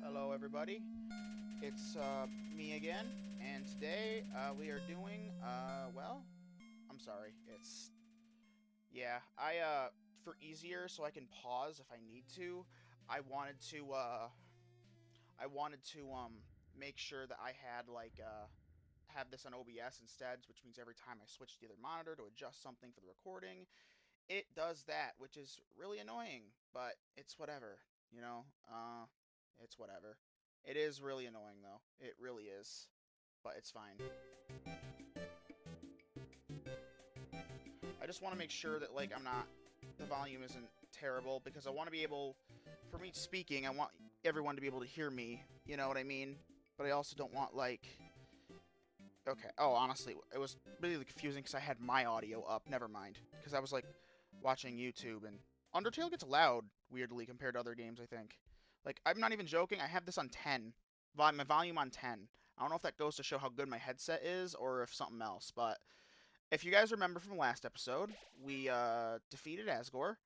Hello, everybody. It's me again, and today we are doing well. I'm sorry. I for easier, so I can pause if I need to. I wanted to uh, I wanted to make sure that I had have this on OBS instead, which means every time I switch to the other monitor to adjust something for the recording, it does that, which is really annoying. But it's whatever, you know. It's whatever. It is really annoying though. It really is. But it's fine. I just want to make sure that the volume isn't terrible because I want to be able, for me speaking, I want everyone to be able to hear me. You know what I mean? But I also don't want okay. Oh, honestly, it was really confusing because I had my audio up. Never mind, because I was watching YouTube and Undertale gets loud weirdly compared to other games. I think. Like I'm not even joking. I have this on 10, my volume on 10. I don't know if that goes to show how good my headset is or if something else, but if you guys remember from last episode, we defeated Asgore,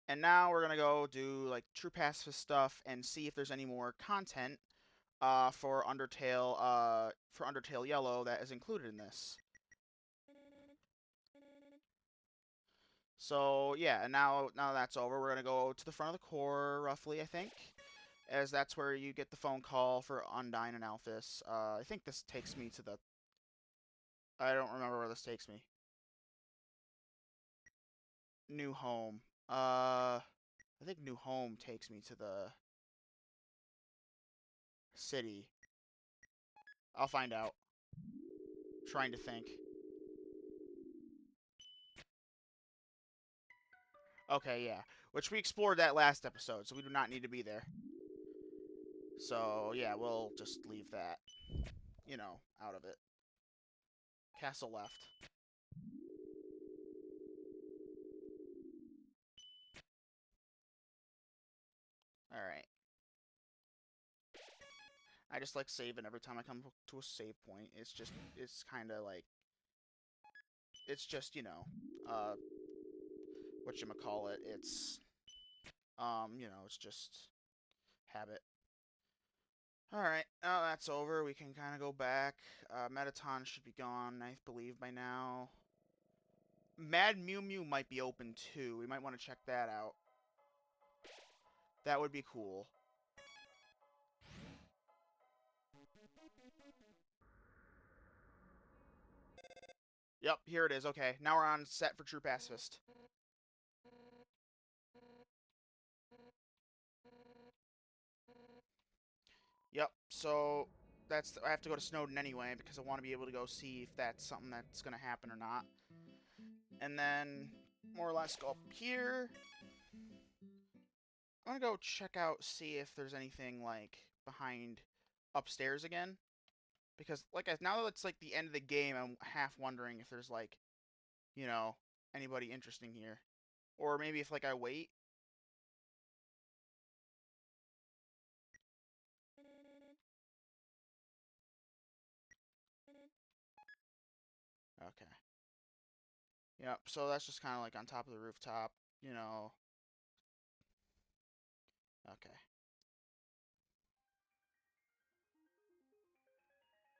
and now we're gonna go do like true pacifist stuff and see if there's any more content for Undertale Yellow that is included in this. So yeah, and now that's over, we're gonna go to the front of the core roughly, I think, as that's where you get the phone call for Undyne and Alphys. I think this takes me to the. I don't remember where this takes me. New home. I think New Home takes me to the city. I'll find out. Trying to think. Okay, yeah. Which we explored that last episode, so we do not need to be there. So, yeah, we'll just leave that, out of it. Castle left. Alright. I just like saving every time I come to a save point. It's kind of like, it's just, whatchamacallit, it's just habit. Alright, now that's over, we can kind of go back. Metaton should be gone, I believe, by now. Mad Mew Mew might be open too. We might want to check that out. That would be cool. Yep, here it is. Okay, now we're on set for True Pacifist. Yep, so I have to go to Snowden anyway because I want to be able to go see if that's something that's going to happen or not. And then, more or less, go up here. I'm going to go check out, see if there's anything, behind upstairs again. Because, now that it's, the end of the game, I'm half wondering if there's, you know, anybody interesting here. Or maybe if, I wait. Okay. Yep, so that's just kind of on top of the rooftop, you know. Okay.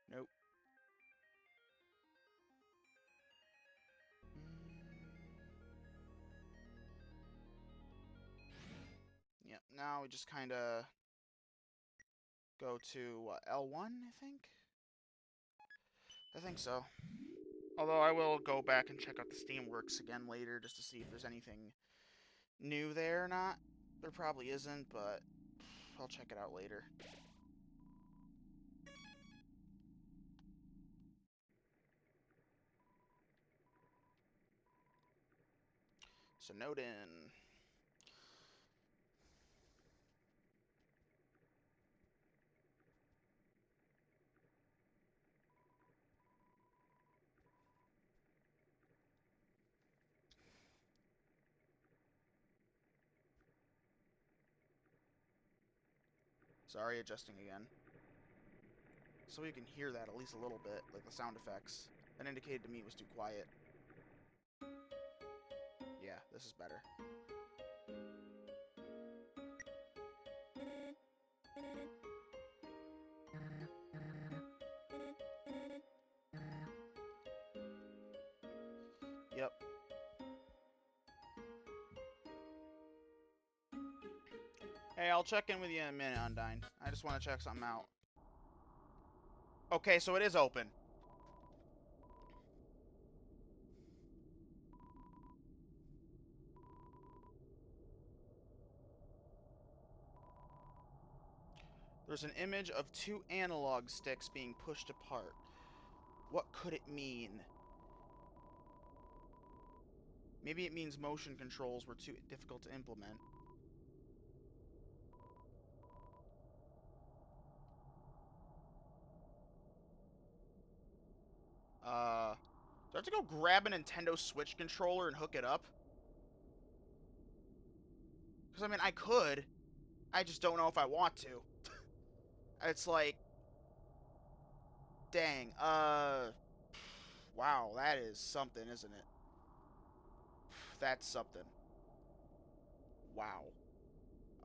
Nope. Yep, now we just kind of go to, L1, I think? I think so. Although I will go back and check out the Steamworks again later just to see if there's anything new there or not. There probably isn't, but I'll check it out later. So Snowden. Sorry, adjusting again. So you can hear that at least a little bit, like the sound effects. That indicated to me it was too quiet. Yeah, this is better. Hey, I'll check in with you in a minute, Undyne. I just want to check something out. Okay, so it is open. There's an image of 2 analog sticks being pushed apart. What could it mean? Maybe it means motion controls were too difficult to implement. Do I have to go grab a Nintendo Switch controller and hook it up? Because, I mean, I could. I just don't know if I want to. It's like, dang, wow, that is something, isn't it? That's something. Wow.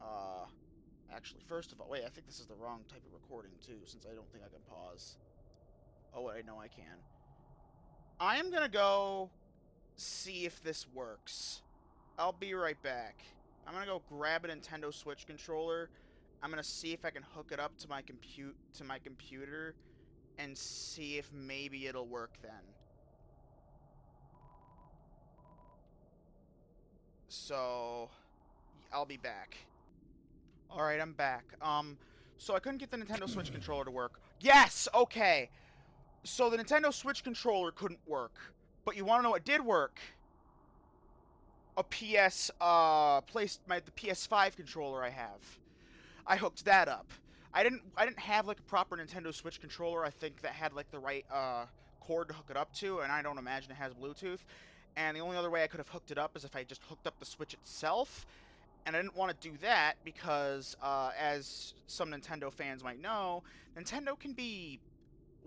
Uh, actually, first of all, wait, I think this is the wrong type of recording, too, since I don't think I can pause. Oh, wait, no, I can. I am gonna go see if this works. I'll be right back. I'm gonna go grab a Nintendo Switch controller. I'm gonna see if I can hook it up to my computer and see if maybe it'll work then. So I'll be back. All right, I'm back. So I couldn't get the Nintendo Switch controller to work. Yes, okay. So the Nintendo Switch controller couldn't work, but you want to know what did work? A PS the PS5 controller I have. I hooked that up. I didn't have like a proper Nintendo Switch controller. I think that had like the right cord to hook it up to, and I don't imagine it has Bluetooth. And the only other way I could have hooked it up is if I just hooked up the Switch itself. And I didn't want to do that because, as some Nintendo fans might know, Nintendo can be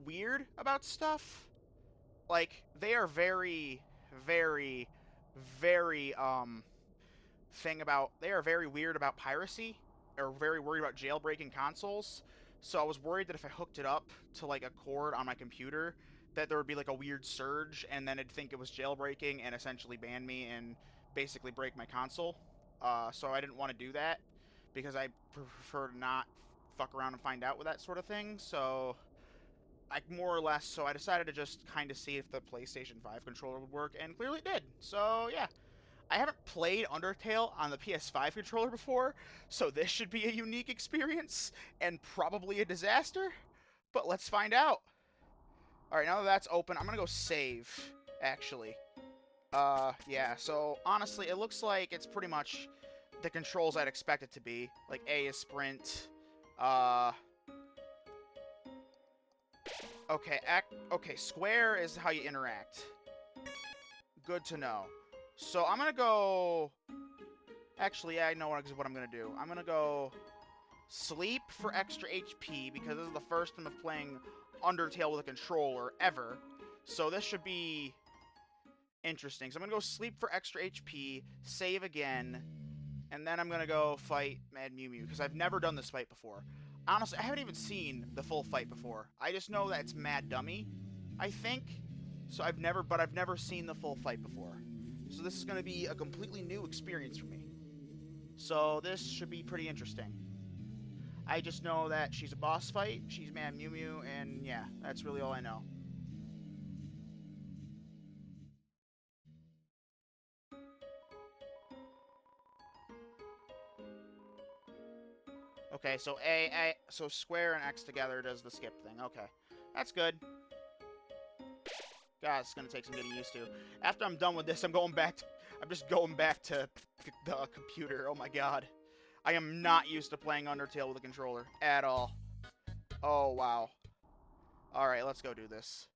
weird about stuff. Like they are very, very, very they are very weird about piracy, or very worried about jailbreaking consoles. So I was worried that if I hooked it up to like a cord on my computer, that there would be like a weird surge, and then it'd think it was jailbreaking and essentially ban me and basically break my console. So I didn't want to do that because I prefer to not fuck around and find out with that sort of thing. So I decided to just kind of see if the PlayStation 5 controller would work, and clearly it did. So yeah, I haven't played Undertale on the PS5 controller before, so this should be a unique experience and probably a disaster. But let's find out. All right, now that that's open, I'm gonna go save. Actually, yeah. So honestly, it looks like it's pretty much the controls I'd expect it to be. Like A is sprint. Uh, okay, square is how you interact. Good to know. So I'm gonna go. Actually, yeah, I know what I'm gonna do. I'm gonna go sleep for extra HP because this is the first time of playing Undertale with a controller ever. So this should be interesting. So I'm gonna go sleep for extra HP, save again, and then I'm gonna go fight Mad Mew Mew because I've never done this fight before. Honestly, I haven't even seen the full fight before. I just know that it's Mad Dummy, I think. So I've never seen the full fight before. So this is gonna be a completely new experience for me. So this should be pretty interesting. I just know that she's a boss fight, she's Mad Mew Mew, and yeah, that's really all I know. Okay, so so square and X together does the skip thing. Okay, that's good. God, it's gonna take some getting used to. After I'm done with this, I'm just going back to the computer. Oh my god, I am not used to playing Undertale with a controller at all. Oh wow. All right, let's go do this.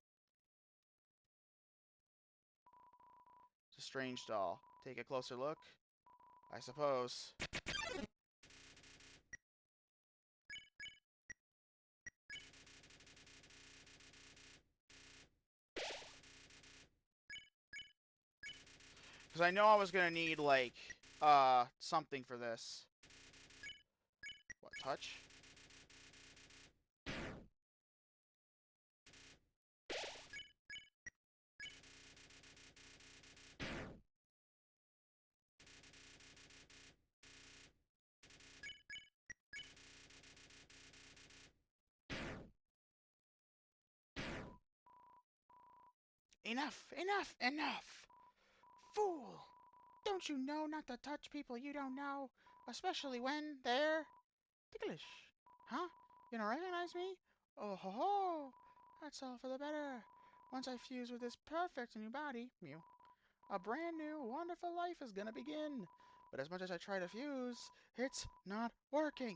It's a strange doll. Take a closer look, I suppose. Because I know I was gonna need like something for this. What, touch? Enough! Enough! Enough! Fool! Don't you know not to touch people you don't know? Especially when they're ticklish. Huh? You don't recognize me? Oh ho ho! That's all for the better. Once I fuse with this perfect new body, mew, a brand new, wonderful life is gonna begin. But as much as I try to fuse, it's not working.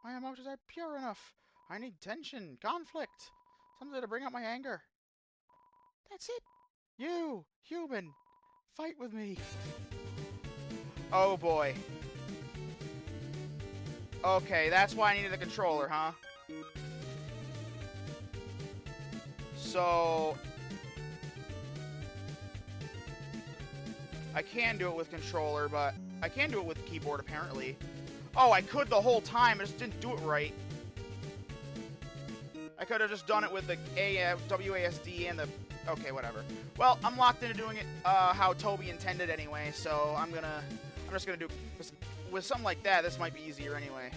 My emotions are pure enough. I need tension, conflict, something to bring out my anger. That's it. You, human, fight with me. Oh boy. Okay, that's why I needed the controller, huh? So I can do it with controller, but I can do it with keyboard apparently. Oh, I could the whole time, I just didn't do it right. I could have just done it with the WASD and the... Okay, whatever. Well, I'm locked into doing it how Toby intended anyway, so I'm just gonna do... With something like that, this might be easier anyway.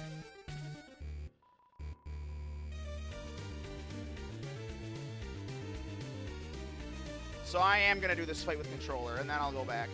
So I am gonna do this fight with controller, and then I'll go back.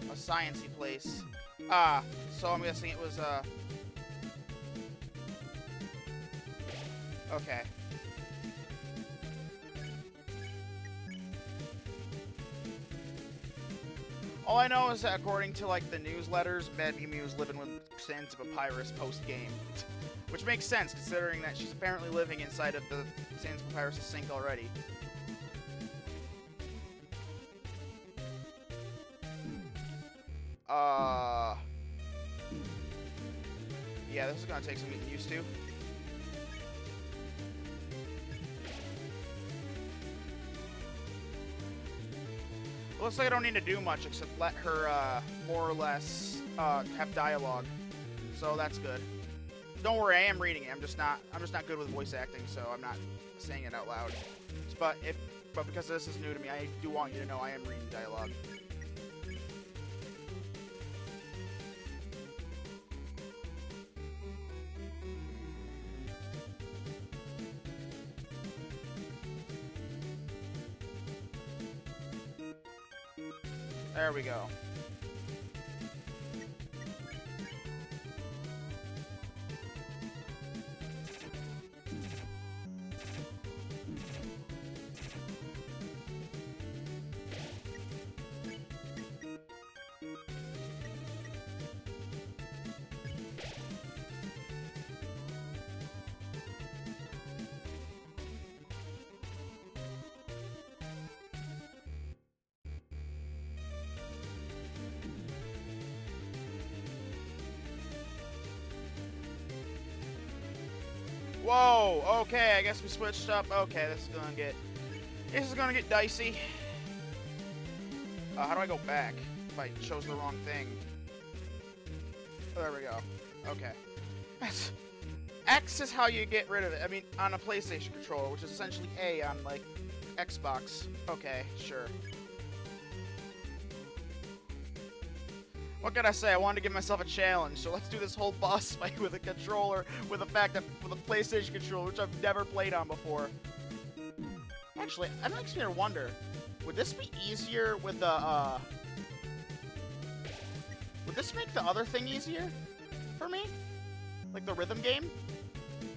A sciencey place. So I'm guessing it was, okay. All I know is that according to, like, the newsletters, Mad Mew Mew is living with Sands of Papyrus post-game. Which makes sense, considering that she's apparently living inside of the Sands of Papyrus sink already. Yeah, this is gonna take some getting used to. Looks like I don't need to do much except let her, more or less, have dialogue. So that's good. Don't worry, I am reading it. I'm just not good with voice acting, so I'm not saying it out loud. But because this is new to me, I do want you to know I am reading dialogue. There we go. Whoa, okay, I guess we switched up. Okay, this is gonna get dicey. How do I go back if I chose the wrong thing? Oh, there we go. Okay. X is how you get rid of it. I mean, on a PlayStation controller, which is essentially A on, like, Xbox. Okay, sure. What can I say? I wanted to give myself a challenge, so let's do this whole boss fight with a controller, with a PlayStation controller, which I've never played on before. Actually, that makes me wonder, would this be easier with the, would this make the other thing easier for me? Like the rhythm game?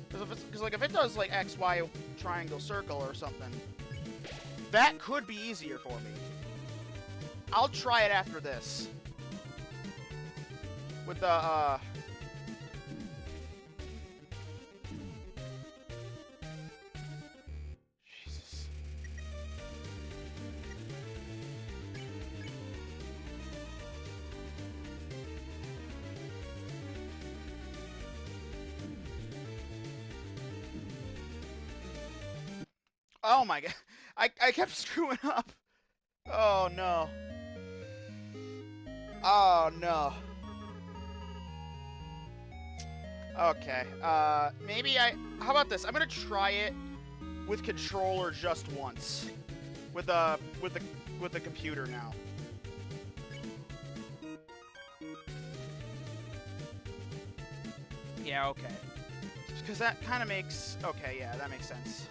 Because like, if it does, like, X, Y, triangle, circle, or something, that could be easier for me. I'll try it after this. With the, Jesus. Oh my god. I kept screwing up. Oh no. Oh no. Okay. Maybe how about this? I'm gonna try it with controller just once. With the computer now. Yeah, okay. Because that kind of makes... Okay, yeah, that makes sense.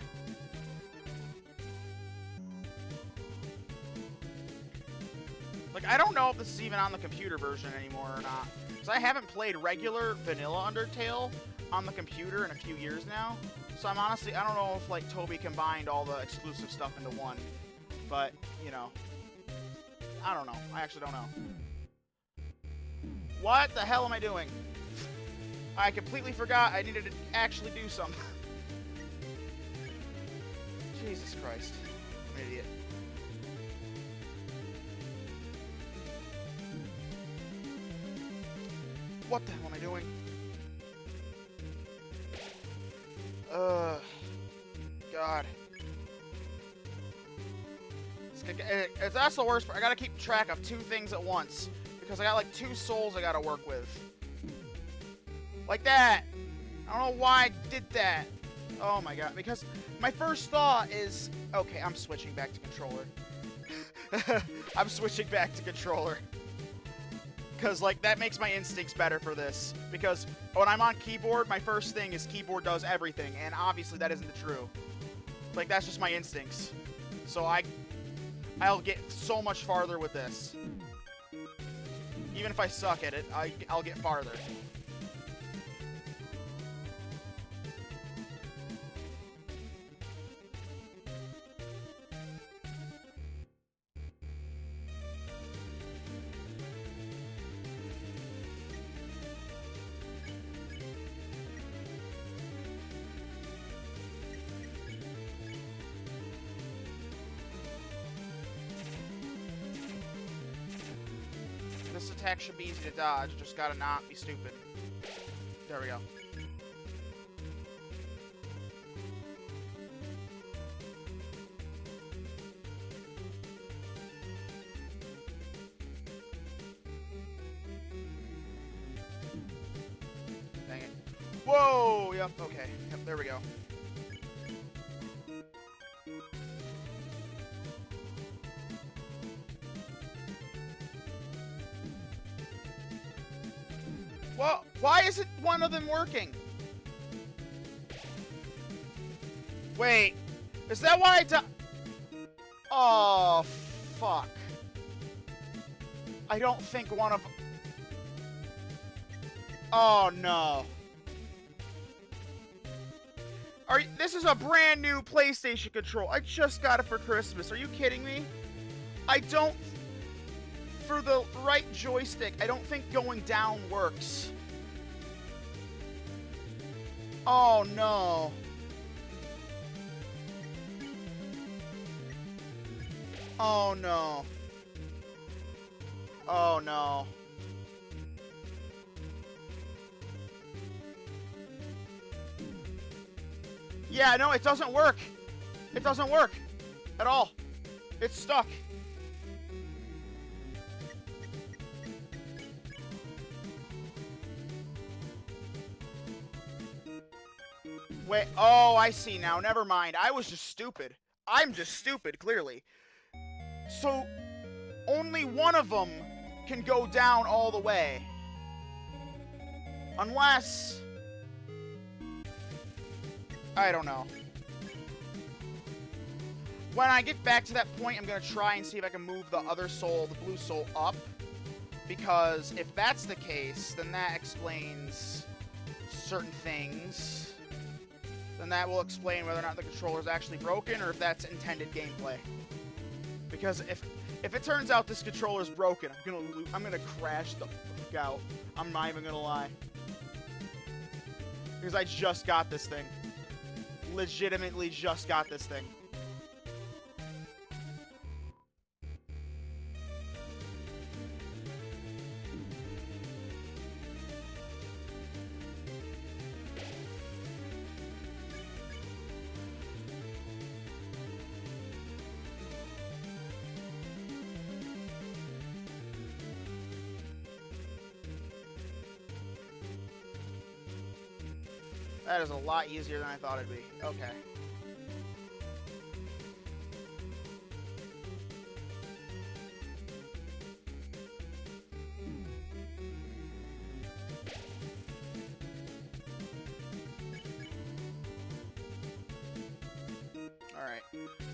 Like, I don't know if this is even on the computer version anymore or not. Because I haven't played regular vanilla Undertale on the computer in a few years now. So I'm honestly... I don't know if, like, Toby combined all the exclusive stuff into one. But, you know... I don't know. I actually don't know. What the hell am I doing? I completely forgot I needed to actually do something. Jesus Christ. I'm an idiot. What the hell am I doing? God. That's the worst part. I gotta keep track of 2 things at once. Because I got like 2 souls I gotta work with. Like that! I don't know why I did that. Oh my god. Because my first thought is... Okay, I'm switching back to controller. I'm switching back to controller. Because, like, that makes my instincts better for this. Because when I'm on keyboard, my first thing is keyboard does everything. And obviously that isn't true. Like, that's just my instincts. So I'll get so much farther with this. Even if I suck at it, I'll get farther. This attack should be easy to dodge, just gotta not be stupid. There we go. Dang it. Whoa! Yep, okay. Yep, there we go. Well, why isn't one of them working? Wait, is that why I died? Oh, fuck. I don't think one of... Oh, no. This is a brand new PlayStation control. I just got it for Christmas. Are you kidding me? I don't... For the right joystick, I don't think going down works. Oh, no. Oh, no. Oh, no. Yeah, no, it doesn't work. It doesn't work at all. It's stuck. Wait, oh, I see now. Never mind. I was just stupid. I'm just stupid, clearly. So, only one of them can go down all the way. Unless... I don't know. When I get back to that point, I'm going to try and see if I can move the other soul, the blue soul, up. Because if that's the case, then that explains certain things. Then that will explain whether or not the controller is actually broken or if that's intended gameplay. Because if it turns out this controller is broken, I'm gonna crash the fuck out. I'm not even gonna lie. Because I just got this thing. Legitimately just got this thing. That is a lot easier than I thought it'd be. Okay. Alright.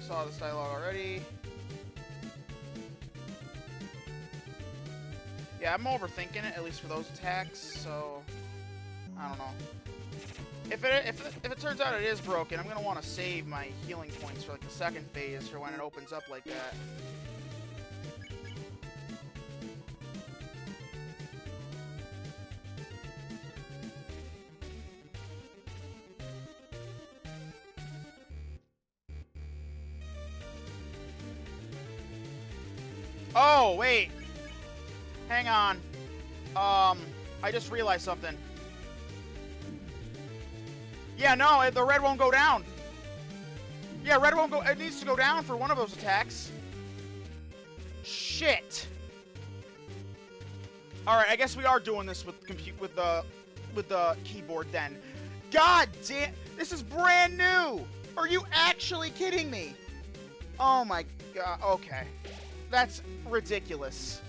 Saw this dialogue already. Yeah, I'm overthinking it, at least for those attacks, so... I don't know. If it turns out it is broken, I'm going to want to save my healing points for, like, the second phase for when it opens up like that. Oh, wait! Hang on. I just realized something. Yeah, no, the red won't go down. Yeah, red won't go. It needs to go down for one of those attacks. Shit. All right, I guess we are doing this with the keyboard then. God damn, this is brand new. Are you actually kidding me? Oh my god. Okay, that's ridiculous.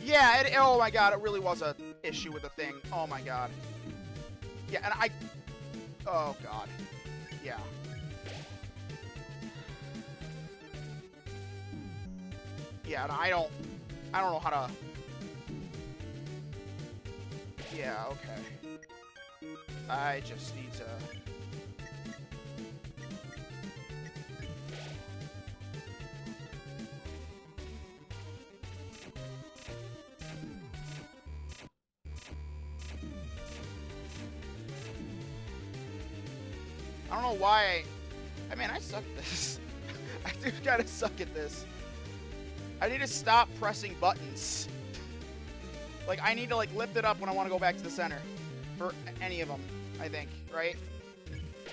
Yeah, oh my god, it really was a issue with the thing. Oh my god. Yeah, and I... Oh god. Yeah. Yeah, and I don't know how to... Yeah, okay. I just need to... I don't know why I mean, I suck at this. I do kind of suck at this. I need to stop pressing buttons. Like, I need to, like, lift it up when I want to go back to the center. For any of them, I think, right?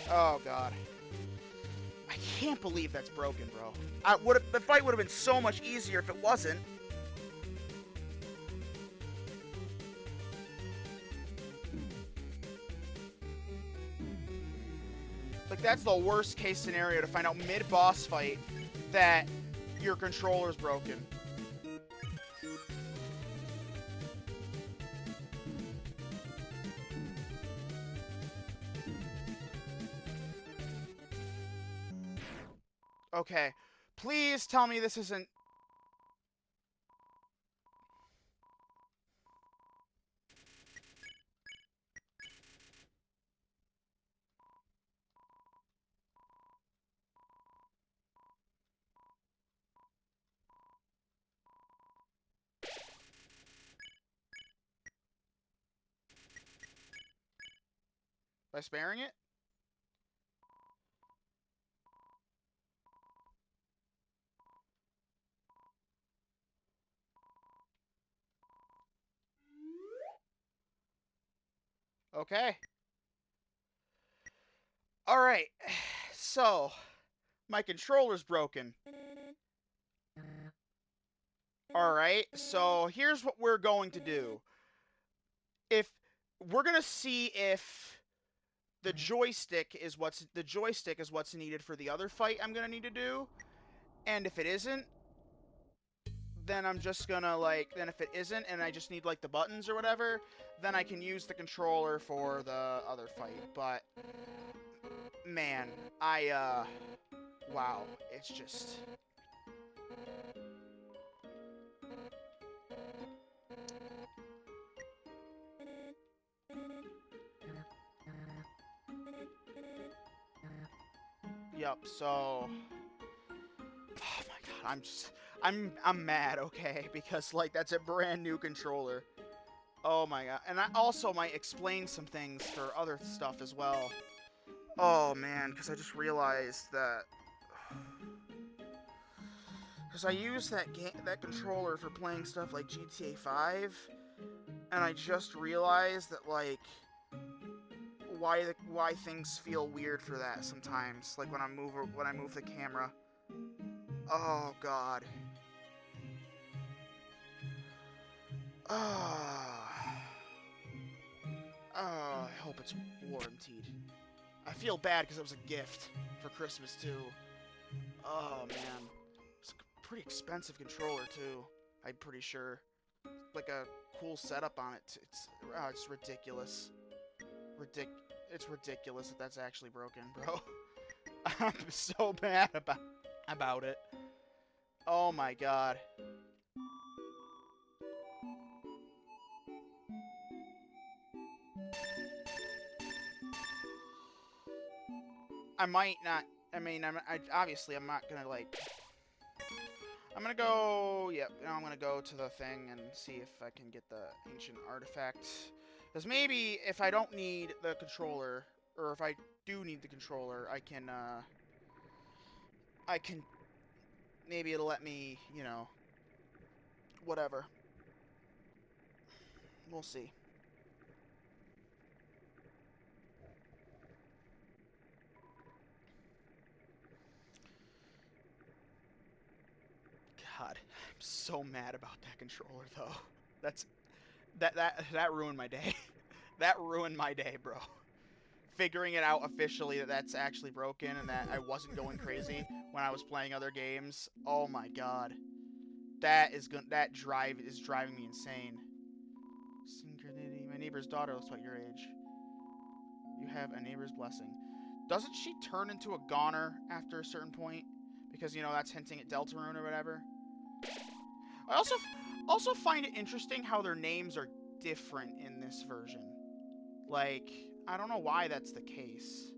Oh, God. I can't believe that's broken, bro. The fight would have been so much easier if it wasn't. Like, that's the worst case scenario, to find out mid-boss fight that your controller's broken. Okay. Please tell me this isn't... By sparing it? Okay. Alright. So, my controller's broken. Alright, so here's what we're going to do. We're gonna see if the joystick is what's needed for the other fight I'm gonna need to do. And if it isn't, then I'm just gonna, like, then if it isn't and I just need, like, the buttons or whatever, then I can use the controller for the other fight. But, man, wow, it's just... Yep, so... Oh my god, I'm mad, okay? Because, like, that's a brand new controller. Oh my god. And I also might explain some things for other stuff as well. Oh man, because I just realized that... Because I use that controller for playing stuff like GTA 5, and I just realized that, like, why things feel weird for that sometimes, like when I move the camera. Oh god. Ah. it's warranted. I feel bad because it was a gift for Christmas, too. Oh, man. It's a pretty expensive controller, too. I'm pretty sure. Like a cool setup on it. It's ridiculous. It's ridiculous that that's actually broken, bro. I'm so mad about it. Oh my god. I might not. I mean, obviously I'm not gonna like. I'm gonna go. Yep. Now I'm gonna go to the thing and see if I can get the ancient artifact. Because maybe if I don't need the controller, or if I do need the controller, I can. Maybe it'll let me. You know. Whatever. We'll see. God, I'm so mad about that controller though. That's that ruined my day. That ruined my day, bro. Figuring it out officially that that's actually broken and that I wasn't going crazy when I was playing other games. Oh my god. That drive is driving me insane. Synchronity. My neighbor's daughter looks about your age. You have a neighbor's blessing. Doesn't she turn into a goner after a certain point? Because, you know, that's hinting at Deltarune or whatever. I also find it interesting how their names are different in this version. Like, I don't know why that's the case.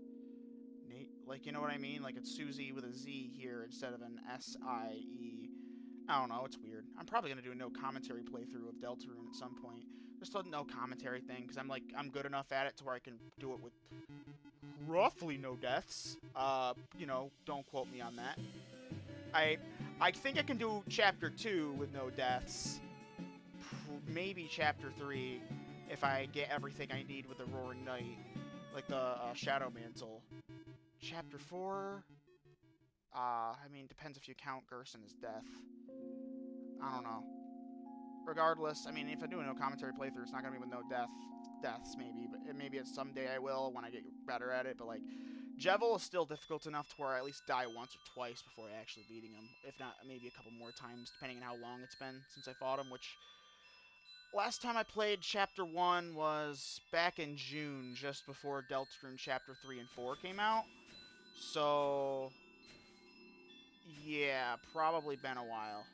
Like, you know what I mean? Like, it's Susie with a Z here instead of an S-I-E. I don't know, it's weird. I'm probably going to do a no commentary playthrough of Deltarune at some point. Just a no commentary thing, because I'm good enough at it to where I can do it with roughly no deaths. You know, don't quote me on that. I I think I can do Chapter 2 with no deaths. Maybe Chapter 3 if I get everything I need with the Roaring Knight. Like the Shadow Mantle. Chapter 4? I mean, depends if you count Gerson as death. I don't know. Regardless, I mean, if I do a no commentary playthrough, it's not gonna be with no deaths, maybe. But maybe it's someday I will when I get better at it. But like, Jevil is still difficult enough to where I at least die once or twice before actually beating him. If not, maybe a couple more times, depending on how long it's been since I fought him. Which last time I played Chapter 1 was back in June, just before Deltarune Chapter 3 and 4 came out. So yeah, probably been a while.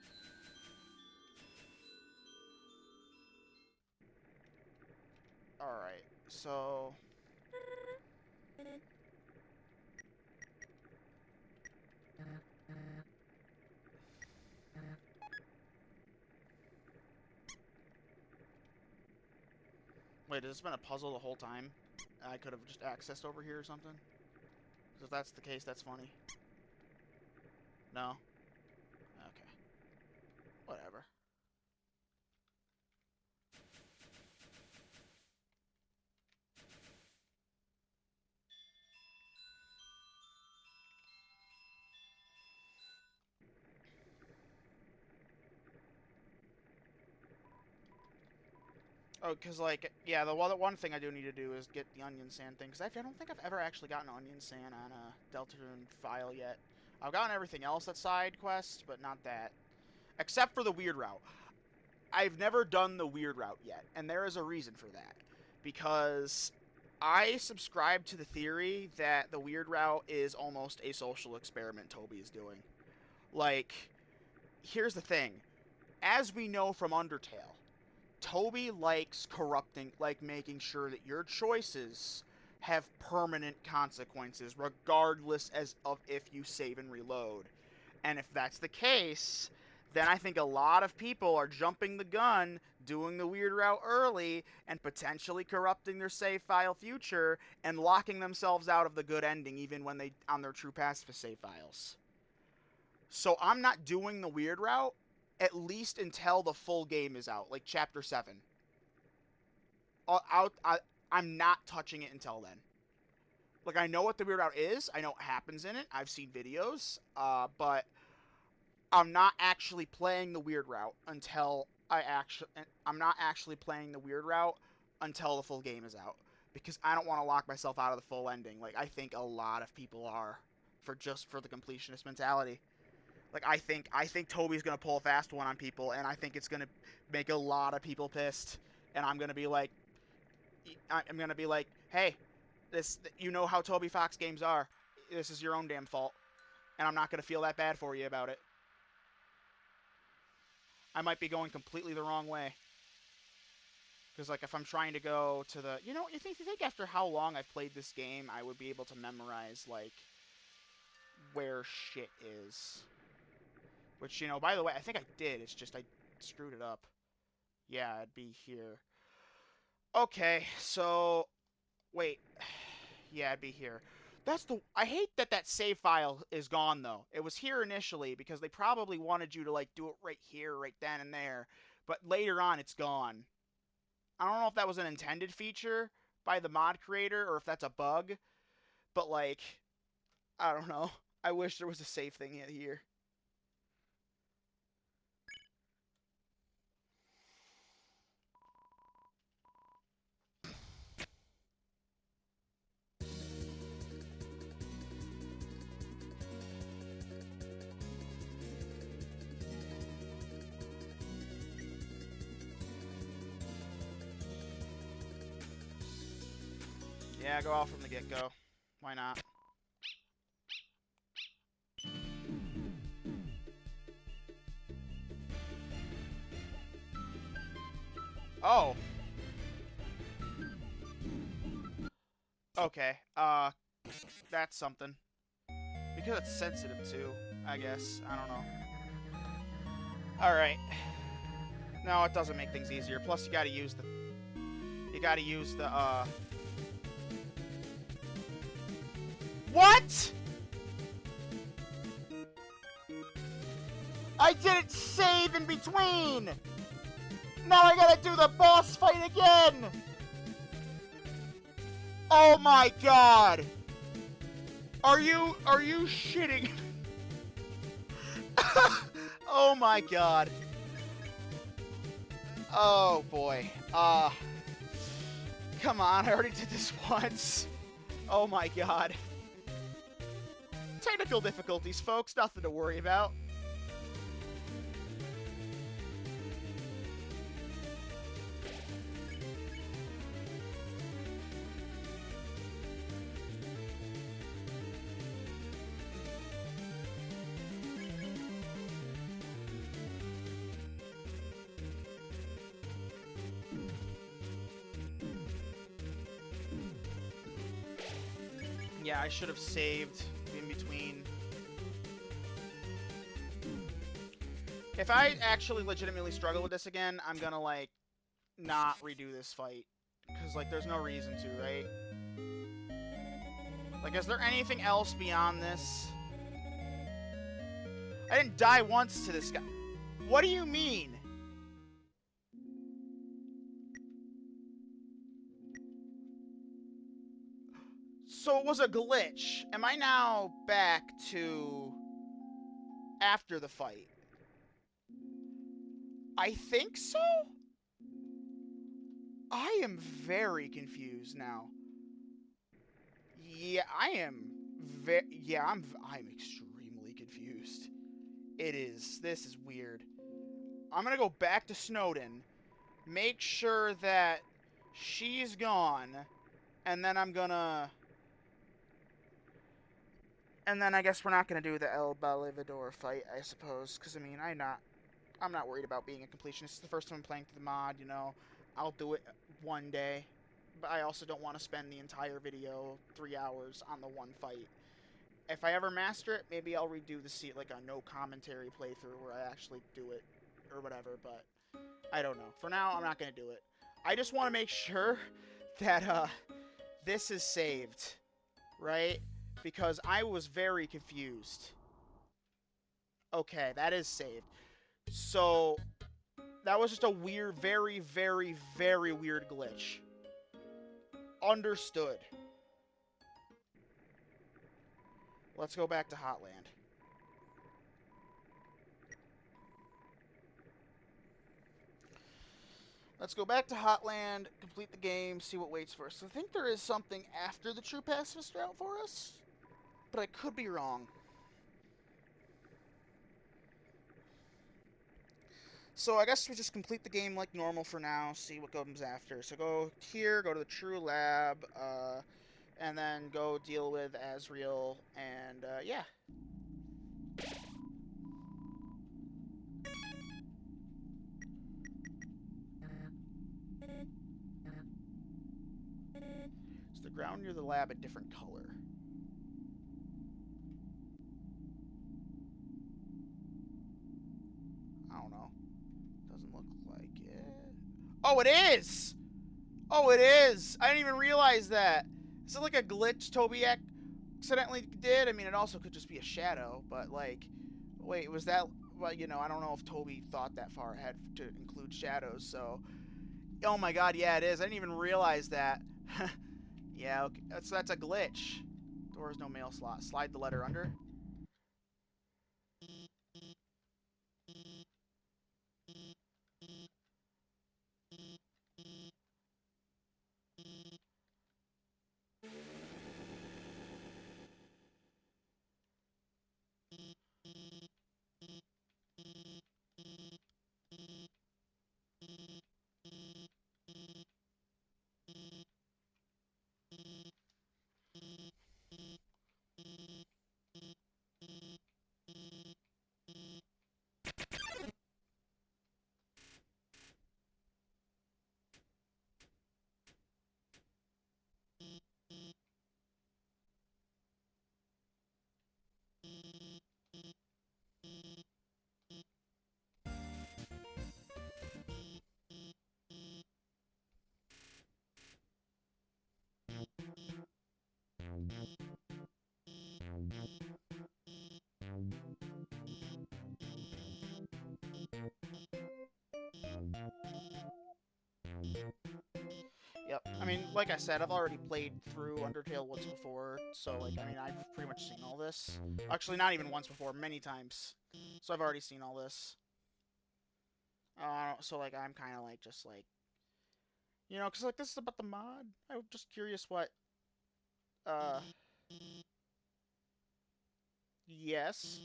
Alright, so... Wait, has this been a puzzle the whole time? I could have just accessed over here or something? Because if that's the case, that's funny. No? Okay. Whatever. Oh, because, like, yeah, the one thing I do need to do is get the Onion Sand thing, because I don't think I've ever actually gotten Onion Sand on a Deltarune file yet. I've gotten everything else at side quests, but not that. Except for the weird route. I've never done the weird route yet, and there is a reason for that. Because I subscribe to the theory that the weird route is almost a social experiment Toby is doing. Like, here's the thing. As we know from Undertale, Toby likes corrupting, like making sure that your choices have permanent consequences, regardless as of if you save and reload. And if that's the case, then I think a lot of people are jumping the gun, doing the weird route early, and potentially corrupting their save file future and locking themselves out of the good ending even when they on their true pacifist save files. So I'm not doing the weird route at least until the full game is out, like chapter 7. I'm not touching it until then. Like, I know what the weird route is. I know what happens in it. I've seen videos. But I'm not actually playing the weird route until I'm not actually playing the weird route until the full game is out. because I don't want to lock myself out of the full ending. Like, I think a lot of people are for the completionist mentality. Like, I think Toby's gonna pull a fast one on people, and I think it's gonna make a lot of people pissed. And I'm gonna be like, hey, you know how Toby Fox games are. This is your own damn fault, and I'm not gonna feel that bad for you about it. I might be going completely the wrong way. Because, like, if I'm trying to go to the... you think after how long I've played this game, I would be able to memorize, like, where shit is. Which, by the way, I think I did. It's just I screwed it up. Yeah, it'd be here. Okay, so... Wait. Yeah, it'd be here. I hate that save file is gone, though. It was here initially, because they probably wanted you to, like, do it right here, right then and there. But later on, it's gone. I don't know if that was an intended feature by the mod creator or if that's a bug, but like, I don't know. I wish there was a save thing here. Yeah, go out from the get-go. Why not? Oh. Okay. That's something. Because it's sensitive too, I guess. I don't know. Alright. No, it doesn't make things easier. Plus, you gotta use the... What?! I didn't save in between! Now I gotta do the boss fight again! Oh my god! Are you shitting? Oh my god. Oh boy. Come on, I already did this once. Oh my god. Technical difficulties, folks, nothing to worry about. Yeah, I should have saved in between. If I actually legitimately struggle with this again, I'm gonna, like, not redo this fight. Because, like, there's no reason to, right? Like, is there anything else beyond this? I didn't die once to this guy. What do you mean? So it was a glitch. Am I now back to after the fight? I think so? I am very confused now. Yeah, I am yeah, I'm extremely confused. This is weird. I'm gonna go back to Snowden, make sure that she's gone, and then and then I guess we're not gonna do the El Balivador fight, I suppose, because I mean, I'm not worried about being a completionist. It's the first time I'm playing through the mod, I'll do it one day, but I also don't want to spend the entire video 3 hours on the one fight. If I ever master it, maybe I'll redo like a no commentary playthrough where I actually do it or whatever, but I don't know. For now, I'm not going to do it. I just want to make sure that this is saved, right? Because I was very confused. Okay, that is saved. So, that was just a weird, very, very, very weird glitch. Understood. Let's go back to Hotland. Let's go back to Hotland, complete the game, see what waits for us. So I think there is something after the true pacifist route for us, but I could be wrong. So I guess we just complete the game like normal for now, see what comes after. So go here, go to the true lab, and then go deal with Asriel, and yeah. Is the ground near the lab a different color? I don't know. Doesn't look like it. Oh, it is! Oh, it is! I didn't even realize that. Is it like a glitch Toby accidentally did? I mean, it also could just be a shadow, but like, wait, was that? Well, you know, I don't know if Toby thought that far ahead to include shadows. So, oh my God, yeah, it is. I didn't even realize that. Yeah, okay. That's a glitch. Doors no mail slot. Slide the letter under. Yep. I mean, like I said, I've already played through Undertale once before, so like, I mean, I've pretty much seen all this. Actually, not even once before, many times. So I've already seen all this. So like, I'm kind of like just like, you know, because like this is about the mod. I'm just curious what. Uh, yes.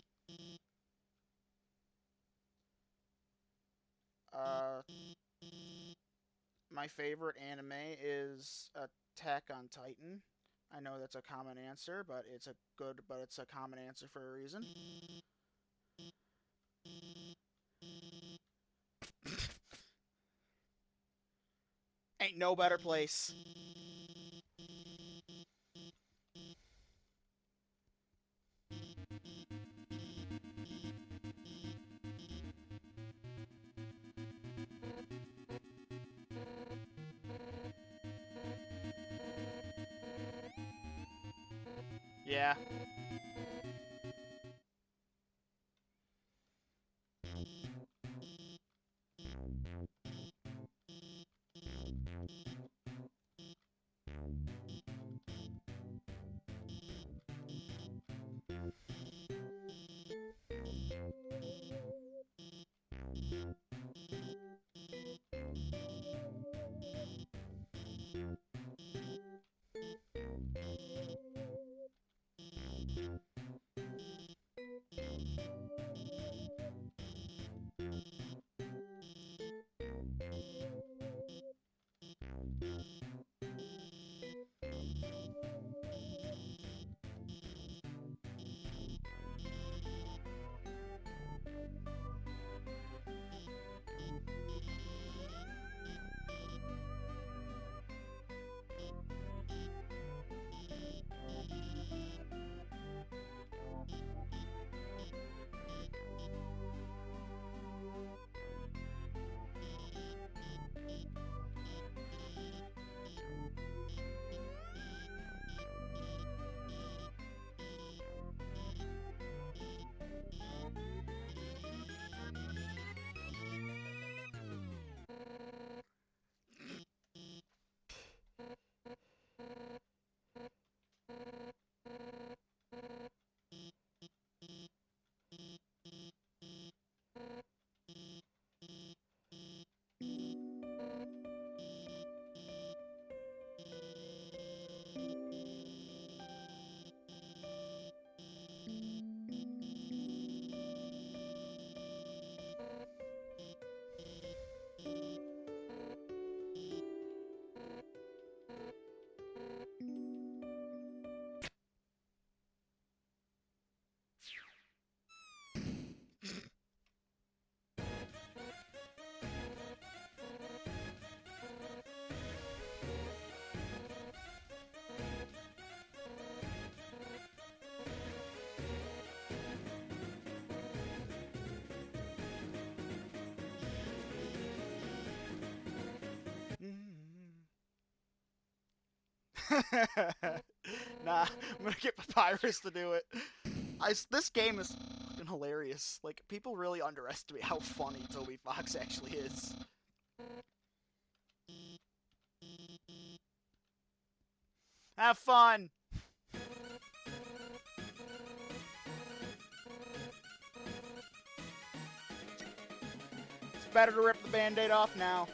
Uh, my favorite anime is Attack on Titan. I know that's a common answer, but it's a common answer for a reason. Ain't no better place. Yeah. Nah, I'm gonna get Papyrus to do it. This game is fucking hilarious. Like, people really underestimate how funny Toby Fox actually is. Have fun! It's better to rip the band-aid off now.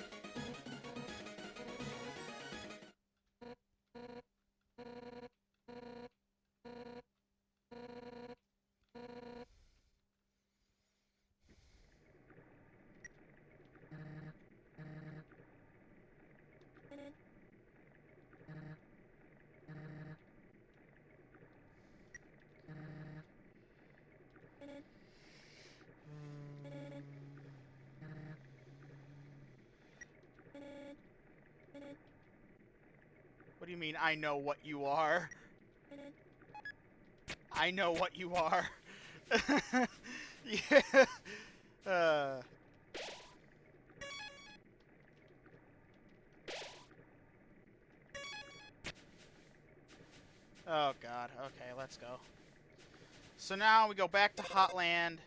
What do you mean, I know what you are? I know what you are. Yeah. Uh. Oh, God. Okay, let's go. So now we go back to Hotland.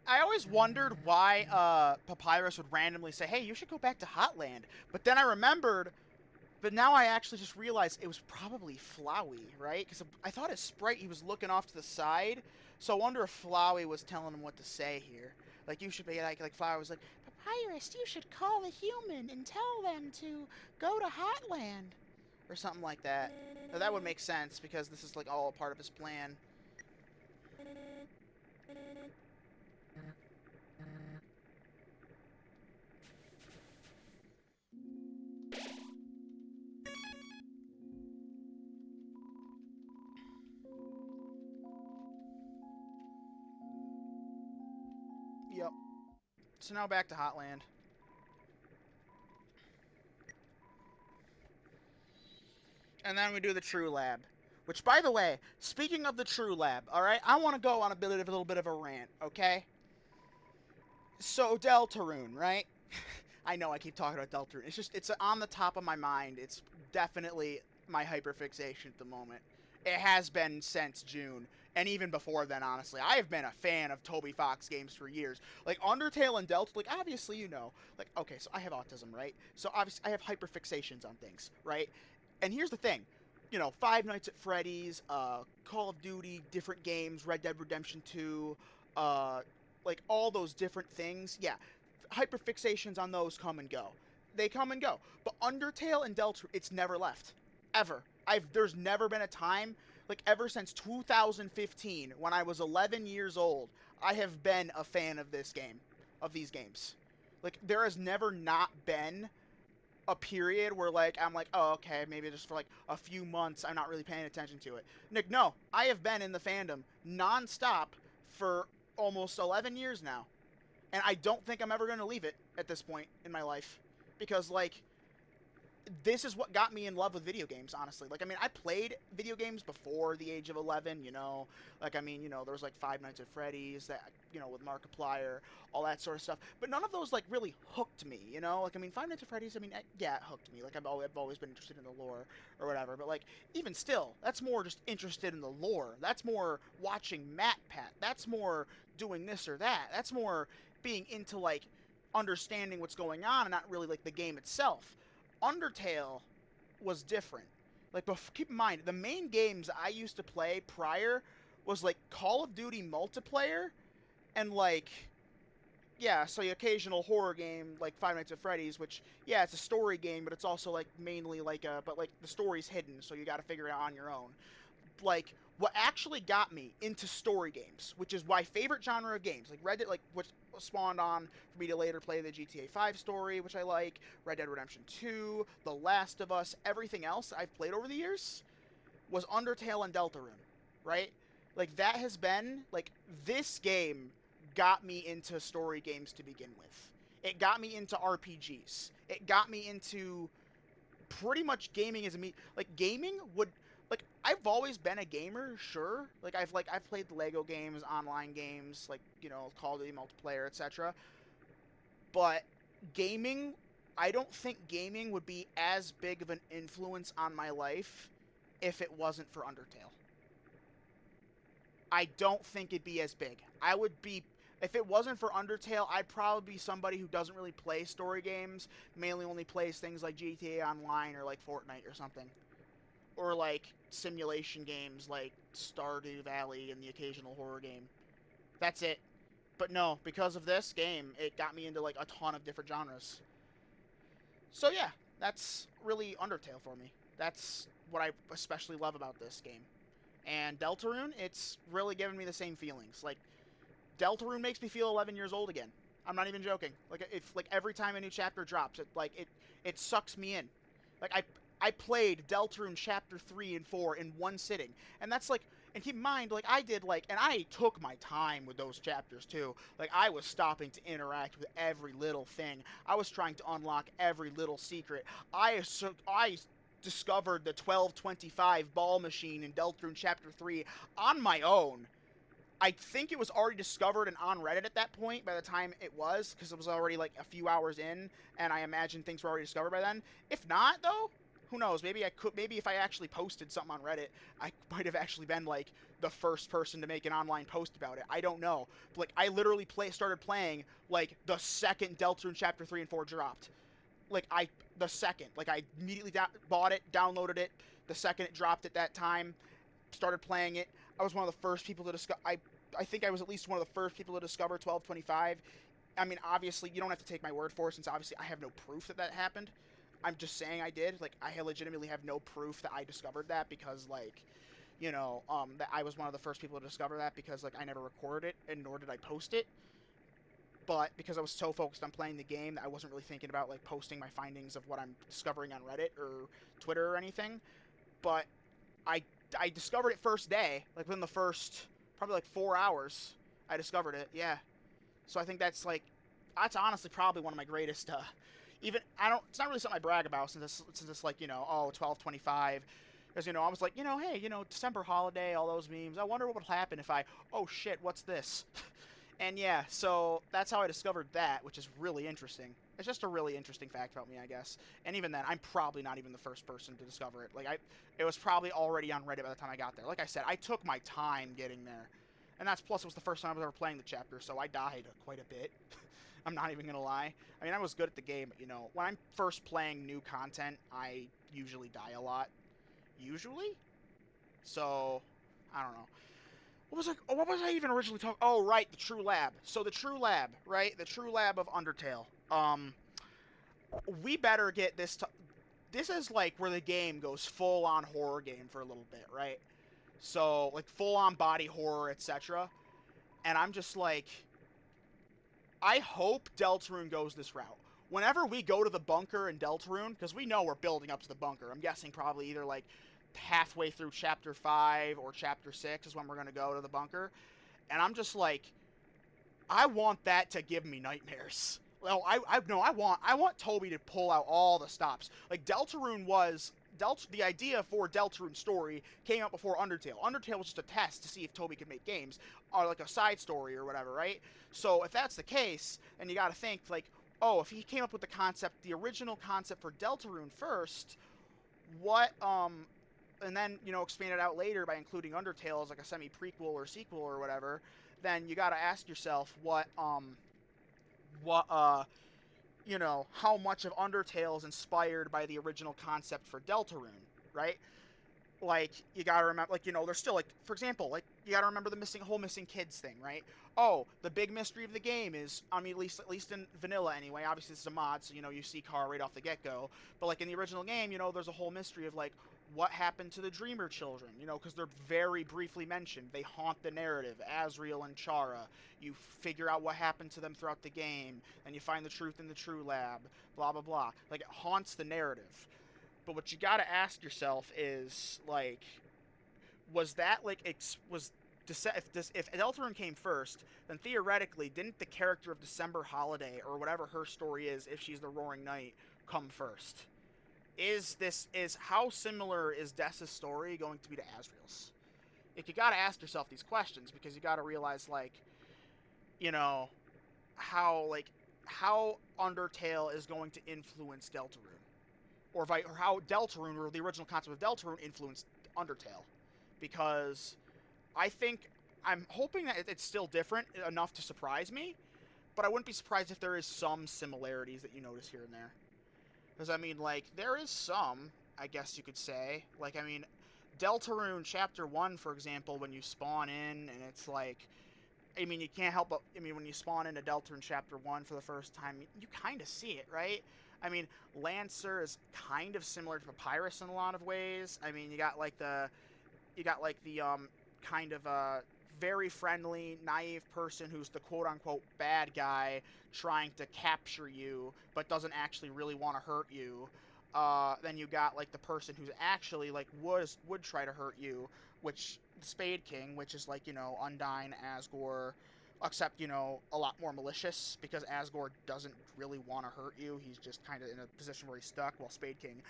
I always wondered why Papyrus would randomly say, hey, you should go back to Hotland. But then I remembered, but now I actually just realized it was probably Flowey, right? Because I thought his sprite, he was looking off to the side. So I wonder if Flowey was telling him what to say here. Like, you should be like Flowey was like, Papyrus, you should call the human and tell them to go to Hotland. Or something like that. Now, that would make sense because this is like all a part of his plan. Yep. So now back to Hotland. And then we do the True Lab. Which, by the way, speaking of the True Lab, alright, I want to go on a little bit of a rant, okay? So, Deltarune, right? I know I keep talking about Deltarune. It's on the top of my mind. It's definitely my hyperfixation at the moment. It has been since June, and even before then, honestly. I have been a fan of Toby Fox games for years. Like, Undertale and Delta, like, obviously, you know. Like, okay, so I have autism, right? So, obviously, I have hyperfixations on things, right? And here's the thing. You know, Five Nights at Freddy's, Call of Duty, different games, Red Dead Redemption 2, like, all those different things. Yeah, hyperfixations on those come and go. They come and go. But Undertale and Delta, it's never left. Ever. There's never been a time, like ever since 2015, when I was 11 years old, I have been a fan of this game, of these games. Like, there has never not been a period where, like, I'm like, oh, okay, maybe just for like a few months I'm not really paying attention to it. Nick, no, I have been in the fandom nonstop for almost 11 years now. And I don't think I'm ever going to leave it at this point in my life. Because, like, this is what got me in love with video games, honestly. Like, I mean, I played video games before the age of 11, you know. Like, I mean, you know, there was, like, Five Nights at Freddy's, that, you know, with Markiplier, all that sort of stuff. But none of those, like, really hooked me, you know. Like, I mean, Five Nights at Freddy's, I mean, yeah, it hooked me. Like, I've always been interested in the lore or whatever. But, like, even still, that's more just interested in the lore. That's more watching MatPat. That's more doing this or that. That's more being into, like, understanding what's going on and not really, like, the game itself. Undertale was different. Like, keep in mind, the main games I used to play prior was like Call of Duty multiplayer and like, yeah, so the occasional horror game like Five Nights at Freddy's, which, yeah, it's a story game, but it's also like mainly like but like the story's hidden, so you got to figure it out on your own. Like, what actually got me into story games, which is my favorite genre of games, like Red Dead, like what spawned on for me to later play the GTA 5 story, which I like, Red Dead Redemption 2, The Last of Us, everything else I've played over the years was Undertale and Deltarune, right? Like, that has been, like, this game got me into story games to begin with. It got me into RPGs. It got me into pretty much gaming as a like gaming would like I've always been a gamer, sure. I've played Lego games, online games, like Call of Duty multiplayer, etc. But gaming, I don't think gaming would be as big of an influence on my life if it wasn't for Undertale. I don't think it'd be as big. I would be if it wasn't for Undertale, I'd probably be somebody who doesn't really play story games, mainly only plays things like GTA Online or like Fortnite or something. Or like simulation games like Stardew Valley and the occasional horror game. That's it. But no, because of this game, it got me into like a ton of different genres. So yeah, that's really Undertale for me. That's what I especially love about this game. And Deltarune, it's really given me the same feelings. Like Deltarune makes me feel 11 years old again. I'm not even joking. Like it's like every time a new chapter drops, it sucks me in. Like I played Deltarune chapter 3 and 4 in one sitting. And that's like and keep in mind like I did like and I took my time with those chapters too. Like I was stopping to interact with every little thing. I was trying to unlock every little secret. I discovered the 1225 ball machine in Deltarune chapter 3 on my own. I think it was already discovered and on Reddit at that point by the time it was, because it was already like a few hours in, and I imagine things were already discovered by then. If not, though, who knows? Maybe I could. Maybe if I actually posted something on Reddit, I might have actually been like the first person to make an online post about it. I don't know. But, like I literally started playing like the second Deltarune Chapter 3 and 4 dropped. Like the second, like I immediately bought it, downloaded it. The second it dropped at that time, started playing it. I was one of the first people to discover. I think I was at least one of the first people to discover 1225. I mean, obviously, you don't have to take my word for it, since obviously I have no proof that that happened. I'm just saying I did. Like, I legitimately have no proof that I discovered that because, like, that I was one of the first people to discover that because, like, I never recorded it and nor did I post it. But because I was so focused on playing the game that I wasn't really thinking about, like, posting my findings of what I'm discovering on Reddit or Twitter or anything. But I I discovered it first day, like within the first probably like 4 hours. I discovered it. Yeah. So I think that's honestly probably one of my greatest. Even I don't. It's not really something I brag about since it's like 12/25. Because I was like hey December holiday, all those memes. I wonder what would happen if I oh shit what's this. And yeah, so that's how I discovered that, which is really interesting. It's just a really interesting fact about me, I guess. And even then, I'm probably not even the first person to discover it. It was probably already on Reddit by the time I got there. Like I said, I took my time getting there, and that's plus it was the first time I was ever playing the chapter, so I died quite a bit. I'm not even gonna lie. I mean, I was good at the game, but when I'm first playing new content, I usually die a lot. Usually, so I don't know. What was I even originally talking? Oh, right, the True Lab. So the True Lab, right? The True Lab of Undertale. We better get this. This is like where the game goes full on horror game for a little bit, right? So like full on body horror, etc. And I'm just like, I hope Deltarune goes this route. Whenever we go to the bunker in Deltarune, because we know we're building up to the bunker. I'm guessing probably either like halfway through chapter 5 or chapter 6 is when we're going to go to the bunker. And I'm just like, I want that to give me nightmares. Well, I want Toby to pull out all the stops. Like Deltarune was the idea for Deltarune's story came out before Undertale. Undertale was just a test to see if Toby could make games or like a side story or whatever, right? So if that's the case, and you got to think like, oh, if he came up with the original concept for Deltarune first, what and then expand it out later by including Undertale as like a semi prequel or sequel or whatever, then you got to ask yourself what how much of Undertale is inspired by the original concept for Deltarune, right? Like you gotta remember, like there's still like, for example, like you gotta remember the missing kids thing, right? Oh, the big mystery of the game is, I mean, at least in vanilla anyway. Obviously, this is a mod, so you see Carl right off the get go. But like in the original game, there's a whole mystery of like what happened to the Dreamer children, because they're very briefly mentioned. They haunt the narrative, Asriel and Chara. You figure out what happened to them throughout the game, and you find the truth in the True Lab. Blah blah blah. Like it haunts the narrative. But what you gotta ask yourself is like, was that like was if Deltarune came first, then theoretically, didn't the character of December Holiday or whatever her story is, if she's the Roaring Knight, come first? is how similar is Dessa's story going to be to Asriel's? Like, you gotta ask yourself these questions, because you gotta realize, like, you know, how, like, how Undertale is going to influence Deltarune, or how Deltarune, or the original concept of Deltarune, influenced Undertale, because I think I'm hoping that it's still different enough to surprise me, but I wouldn't be surprised if there is some similarities that you notice here and there. Because, I mean, like, there is some, I guess you could say. Like, I mean, Deltarune Chapter 1, for example, when you spawn in, and it's like, I mean, you can't help but, I mean, when you spawn into Deltarune Chapter 1 for the first time, you kind of see it, right? I mean, Lancer is kind of similar to Papyrus in a lot of ways. I mean, you got like the kind of very friendly, naive person who's the quote-unquote bad guy trying to capture you, but doesn't actually really want to hurt you. Then you got like the person who's actually like would try to hurt you, which Spade King, which is like, you know, Undyne, Asgore, except, you know, a lot more malicious, because Asgore doesn't really want to hurt you. He's just kind of in a position where he's stuck, while Spade King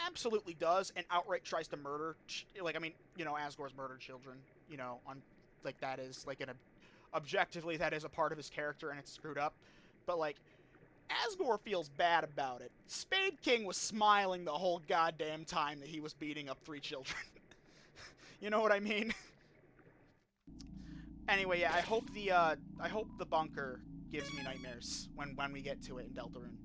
absolutely does, and outright tries to murder. Like, I mean, you know, Asgore's murdered children. You know, on like, that is like an objectively, that is a part of his character, and it's screwed up. But like, Asgore feels bad about it. Spade King was smiling the whole goddamn time that he was beating up 3 children. You know what I mean? Anyway, yeah, I hope the bunker gives me nightmares when we get to it in Deltarune.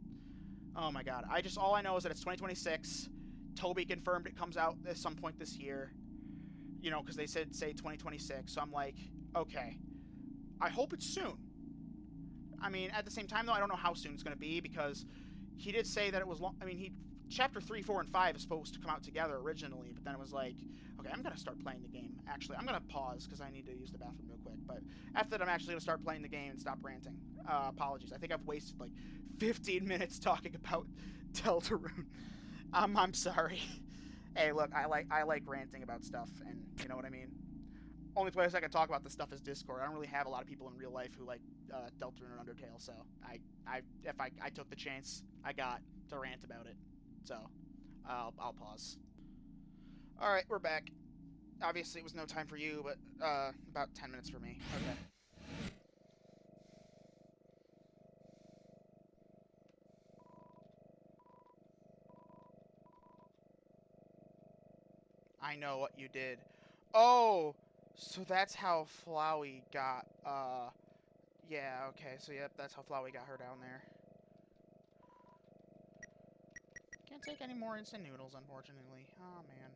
Oh my god. All I know is that it's 2026. Toby confirmed it comes out at some point this year. You know, because they say 2026. So I'm like, okay. I hope it's soon. I mean, at the same time, though, I don't know how soon it's going to be, because he did say that it was long. I mean, Chapter 3, 4, and 5 is supposed to come out together originally, but then it was like, okay, I'm going to start playing the game. Actually, I'm going to pause because I need to use the bathroom real quick. But after that, I'm actually going to start playing the game and stop ranting. Apologies. I think I've wasted like 15 minutes talking about Deltarune. I'm sorry. Hey, look, I like ranting about stuff, and you know what I mean. Only place I can talk about this stuff is Discord. I don't really have a lot of people in real life who like Deltarune and Undertale, so if I took the chance I got to rant about it, so I'll pause. All right, we're back. Obviously, it was no time for you, but about 10 minutes for me. Okay. I know what you did. Oh, so that's how Flowey got. Yeah. Okay. So yep, that's how Flowey got her down there. Can't take any more instant noodles, unfortunately. Oh man.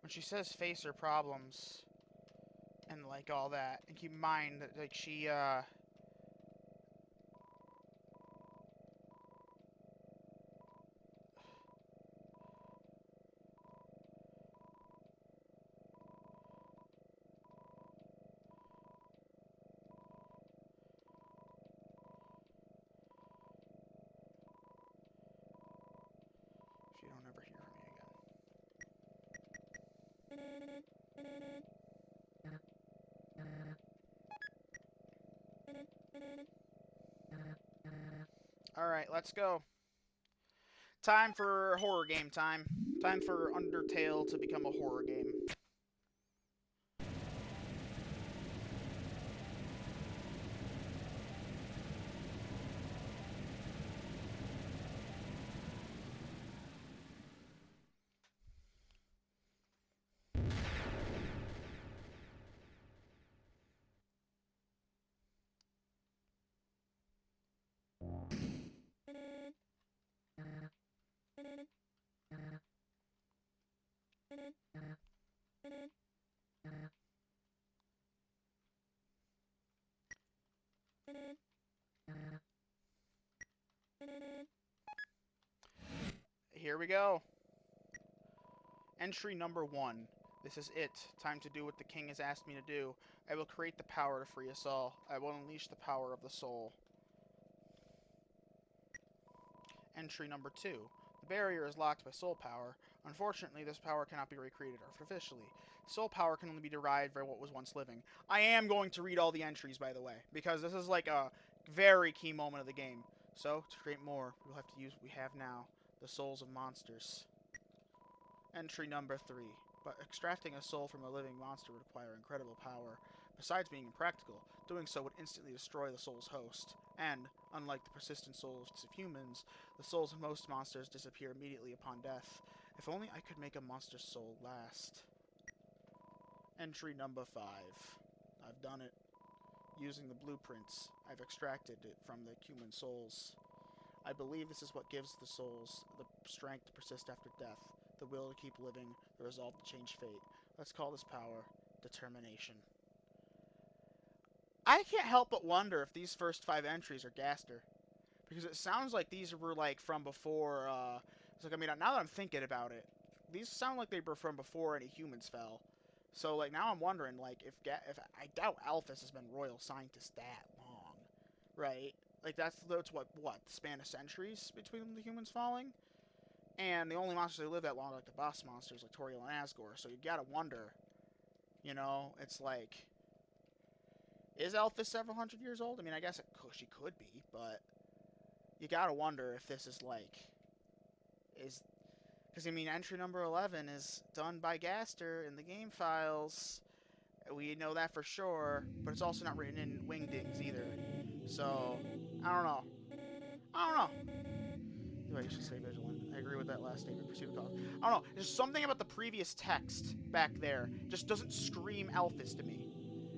When she says face her problems and like all that, and keep in mind that like she don't ever hear from me again. All right, let's go. Time for horror game time. Time for Undertale to become a horror game. here we go. Entry number 1. This is it. Time to do what the king has asked me to do. I will create the power to free us all. I will unleash the power of the soul. Entry number 2. The barrier is locked by soul power. Unfortunately, this power cannot be recreated artificially. Soul power can only be derived by what was once living. I am going to read all the entries, by the way, because this is like a very key moment of the game. So, to create more, we'll have to use what we have now. The souls of monsters. Entry number 3. But extracting a soul from a living monster would require incredible power. Besides being impractical, doing so would instantly destroy the soul's host. And, unlike the persistent souls of humans, the souls of most monsters disappear immediately upon death. If only I could make a monster's soul last. Entry number 5. I've done it. Using the blueprints, I've extracted it from the human souls. I believe this is what gives the souls the strength to persist after death, the will to keep living, the resolve to change fate. Let's call this power determination. I can't help but wonder if these first 5 entries are Gaster. Because it sounds like these were, like, from before, it's like, I mean, now that I'm thinking about it, these sound like they were from before any humans fell. So, like, now I'm wondering, like, if I doubt Alphys has been royal scientist that long, right? Like, that's what, span of centuries between the humans falling? And the only monsters that live that long are, like, the boss monsters, like Toriel and Asgore. So you gotta wonder, you know, it's like, is Alphys several hundred years old? I mean, I guess she could be, but you gotta wonder if this is, like, because, I mean, entry number 11 is done by Gaster in the game files. We know that for sure, but it's also not written in Wingdings either. So, I don't know. I don't know. Anyway, you should stay vigilant. I agree with that last statement. Pursue the cause. I don't know. There's something about the previous text back there just doesn't scream Alphys to me.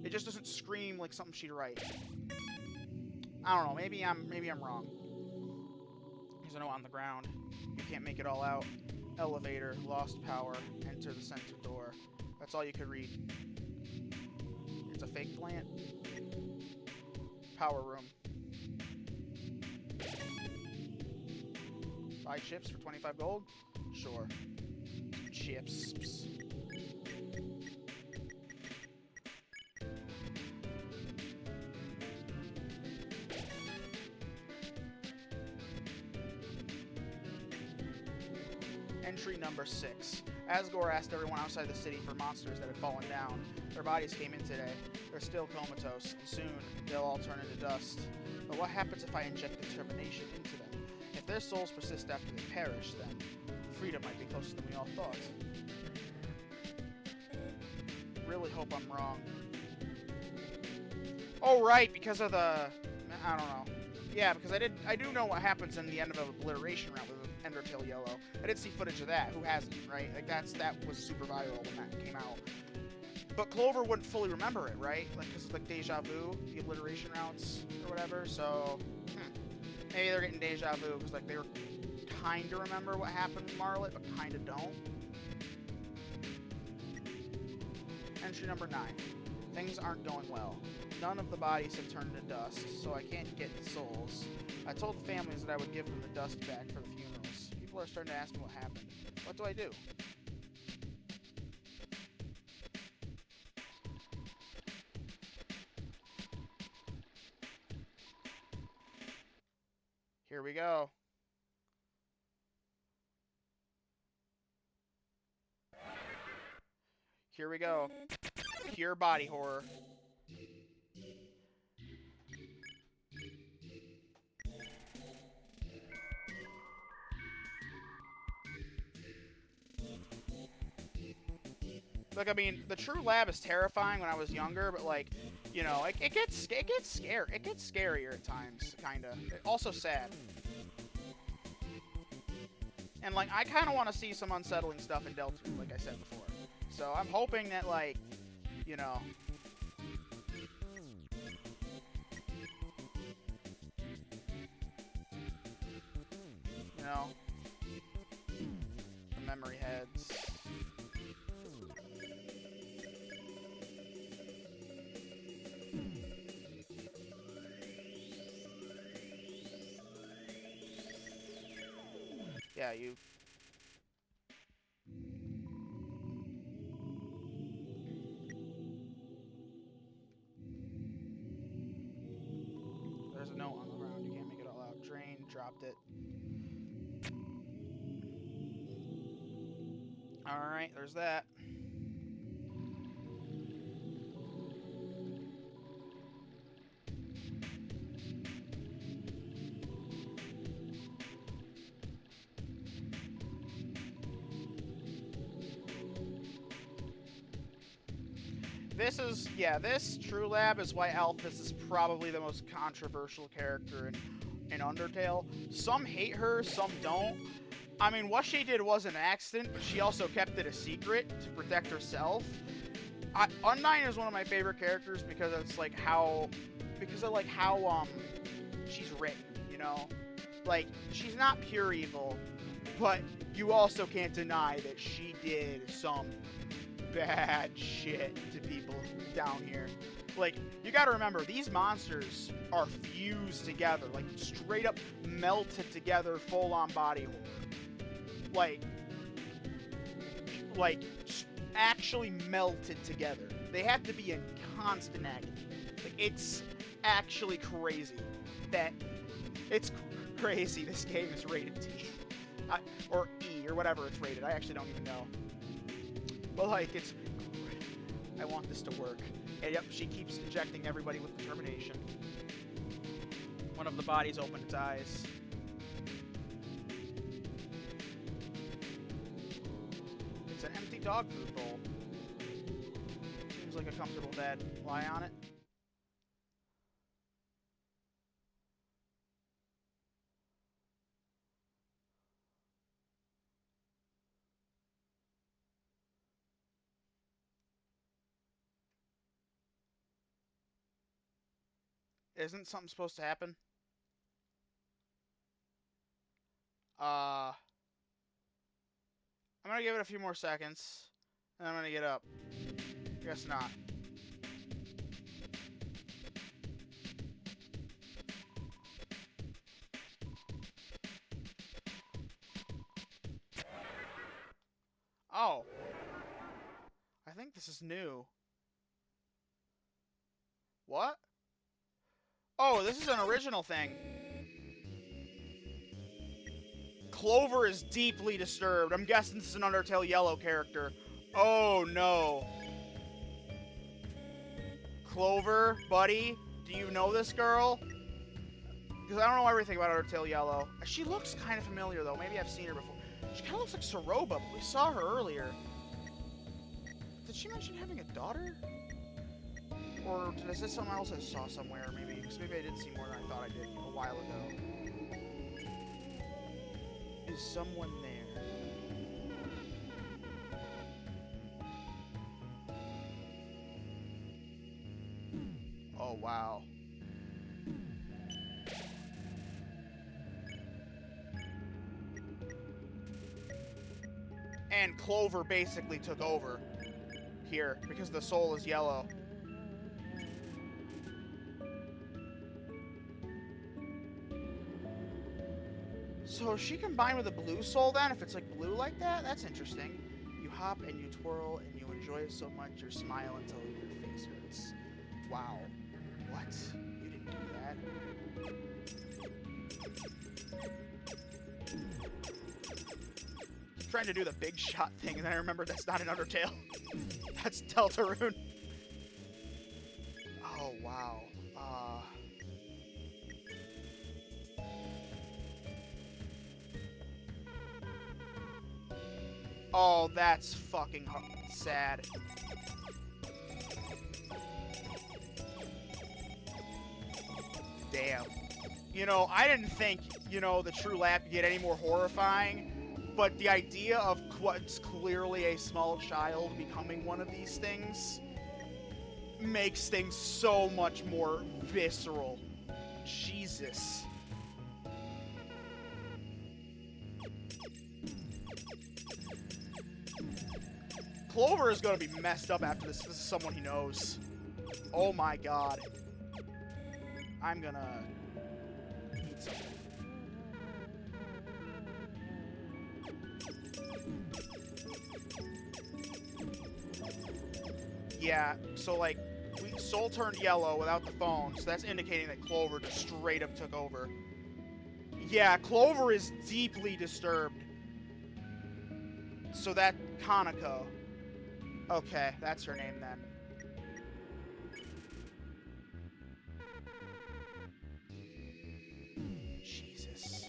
It just doesn't scream like something she'd write. I don't know. Maybe I'm wrong. Because I know on the ground, you can't make it all out. Elevator, lost power, enter the center door. That's all you could read. It's a fake plant. Power room. Buy chips for 25 gold? Sure. Chips. Entry number 6. Asgore asked everyone outside the city for monsters that had fallen down. Their bodies came in today. They're still comatose, and soon they'll all turn into dust. But what happens if I inject determination into them? If their souls persist after they perish, then freedom might be closer than we all thought. Really hope I'm wrong. Oh, right, because of the... I don't know. Yeah, because I do know what happens in the end of an obliteration round with Undertale Yellow. I did see footage of that. Who hasn't, right? Like, that was super viral when that came out. But Clover wouldn't fully remember it, right? Like, because of, like, deja vu, the obliteration routes, or whatever, so... Maybe they're getting deja vu, because, like, they were kind of remember what happened with Marlet, but kind of don't. Entry number 9. Things aren't going well. None of the bodies have turned into dust, so I can't get the souls. I told the families that I would give them the dust back for the funerals. People are starting to ask me what happened. What do I do? Here we go. Here we go. Pure body horror. Like, I mean, the True Lab is terrifying when I was younger, but, like, you know, it gets scarier at times, kinda. Also sad. And, like, I kind of want to see some unsettling stuff in Delta, like I said before. So I'm hoping that, like, you know... You know? The memory heads. Yeah, you Alright, there's that. This True Lab is why Alphys is probably the most controversial character in Undertale. Some hate her, some don't. I mean, what she did was an accident, but she also kept it a secret to protect herself. Undyne is one of my favorite characters because it's like how she's written, you know? Like, she's not pure evil, but you also can't deny that she did some bad shit to people down here. Like, you gotta remember, these monsters are fused together, like straight up melted together, full-on body horror. Like actually melted together. They have to be in constant agony. Like, it's actually crazy that it's crazy this game is rated T. Or E, or whatever it's rated. I actually don't even know. But, like, I want this to work. And yep, she keeps injecting everybody with determination. One of the bodies opened its eyes. It's an empty dog food bowl. Seems like a comfortable bed. Lie on it. Isn't something supposed to happen? I'm gonna give it a few more seconds, and I'm gonna get up. Guess not. Oh. I think this is new. What? Oh, this is an original thing. Clover is deeply disturbed. I'm guessing this is an Undertale Yellow character. Oh, no. Clover, buddy, do you know this girl? Because I don't know everything about Undertale Yellow. She looks kind of familiar, though. Maybe I've seen her before. She kind of looks like Soroba, but we saw her earlier. Did she mention having a daughter? Or is this someone else I saw somewhere? Maybe, because maybe I did see more than I thought I did a while ago. Is someone there? Oh, wow. And Clover basically took over here because the soul is yellow. So is she combined with a blue soul then? If it's like blue like that? That's interesting. You hop and you twirl and you enjoy it so much you smile until your face hurts. Wow. What? You didn't do that? Trying to do the big shot thing, and then I remember that's not an Undertale. That's Deltarune. Oh, wow. Oh, that's fucking sad. Damn. You know, I didn't think, the True Lab could get any more horrifying, but the idea of what's clearly a small child becoming one of these things makes things so much more visceral. Jesus. Clover is going to be messed up after this. This is someone he knows. Oh my god. I'm gonna eat something. Yeah, so like, Soul turned yellow without the phone, so that's indicating that Clover just straight up took over. Yeah, Clover is deeply disturbed. So that Kanako. Okay, that's her name then. Jesus.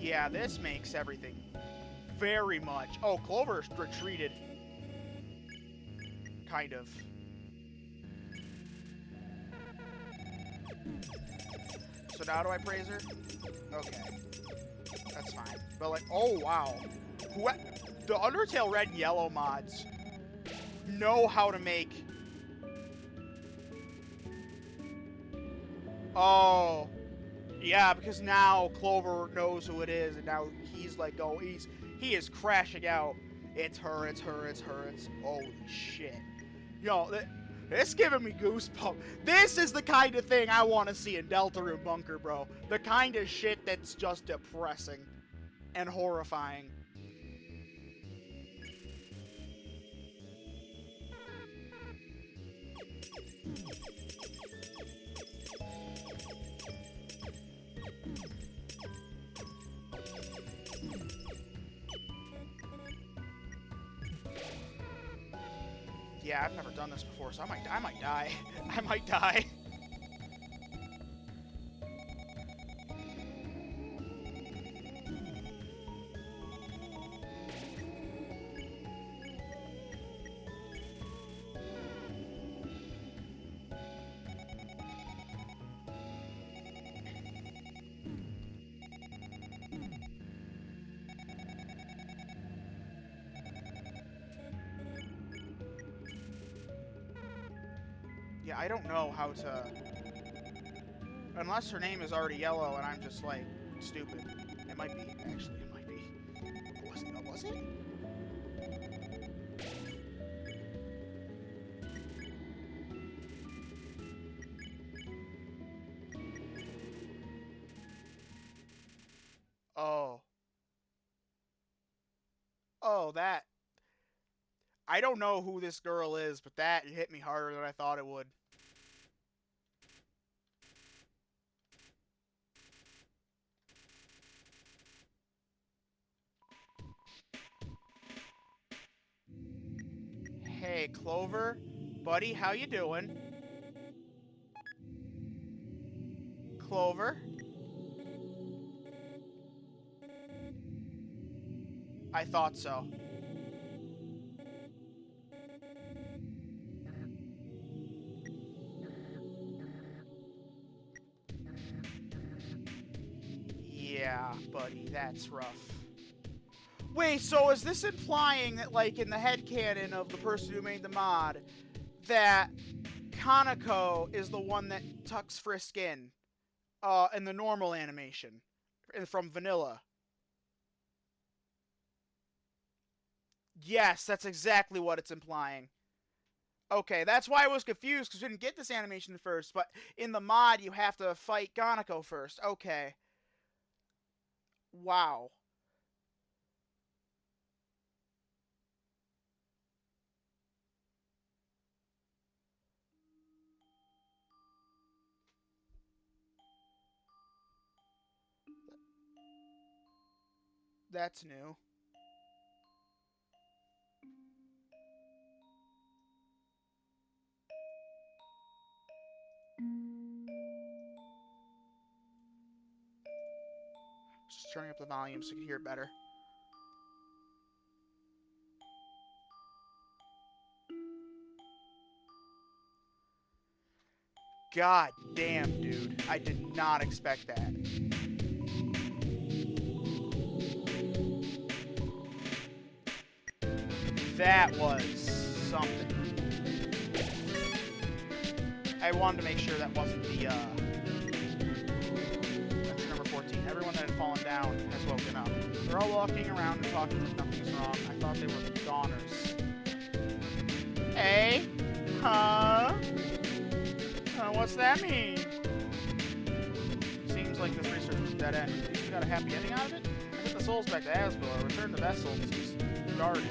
Yeah, this makes everything very much... Oh, Clover retreated. Kind of. So now do I praise her? Okay. That's fine. But like, oh wow. The Undertale Red and Yellow mods know how to make... Oh... Yeah, because now Clover knows who it is, and now he's like, oh, he is crashing out. It's her, it's her, it's her, it's... Holy shit. Yo, this giving me goosebumps. This is the kind of thing I want to see in Deltarune Bunker, bro. The kind of shit that's just depressing and horrifying. Yeah, I've never done this before, so I might die. I might die. Yeah, I don't know how to... Unless her name is already yellow and I'm just, like, stupid. It might be. Actually, it might be. Was it? Oh. Oh, that... I don't know who this girl is, but that hit me harder than I thought it would. Hey, Clover. Buddy, how you doing? Clover? I thought so. Yeah, buddy, that's rough. Wait, so is this implying that, like, in the headcanon of the person who made the mod, that Kanako is the one that tucks Frisk in the normal animation, from Vanilla? Yes, that's exactly what it's implying. Okay, that's why I was confused, because we didn't get this animation first, but in the mod, you have to fight Kanako first. Okay. Wow. That's new. Just turning up the volume so you can hear it better. God damn, dude. I did not expect that. That was something. I wanted to make sure that wasn't the, That's number 14. Everyone that had fallen down has woken up. They're all walking around and talking like nothing's wrong. I thought they were goners. Hey? Huh? What's that mean? Seems like this research was a dead end. At least we got a happy ending out of it? I took the souls back to Asgore, returned the vessel to guarded,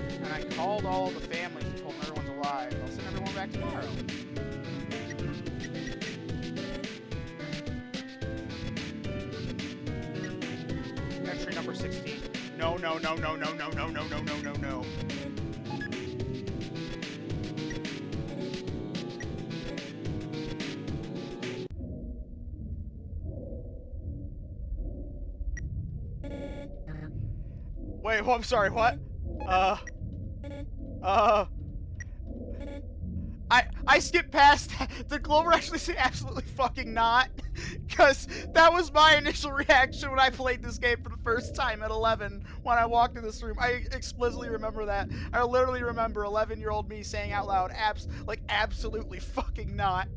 and I called all of the families and told them everyone's alive. I'll send everyone back tomorrow. Entry number 16. No, no, no, no, no, no, no, no, no, no, no, no. Wait, oh, I'm sorry, what? I skipped past that. Did Glover actually say absolutely fucking not? Because that was my initial reaction when I played this game for the first time at 11 when I walked in this room. I explicitly remember that. I literally remember 11-year-old me saying out loud, absolutely fucking not.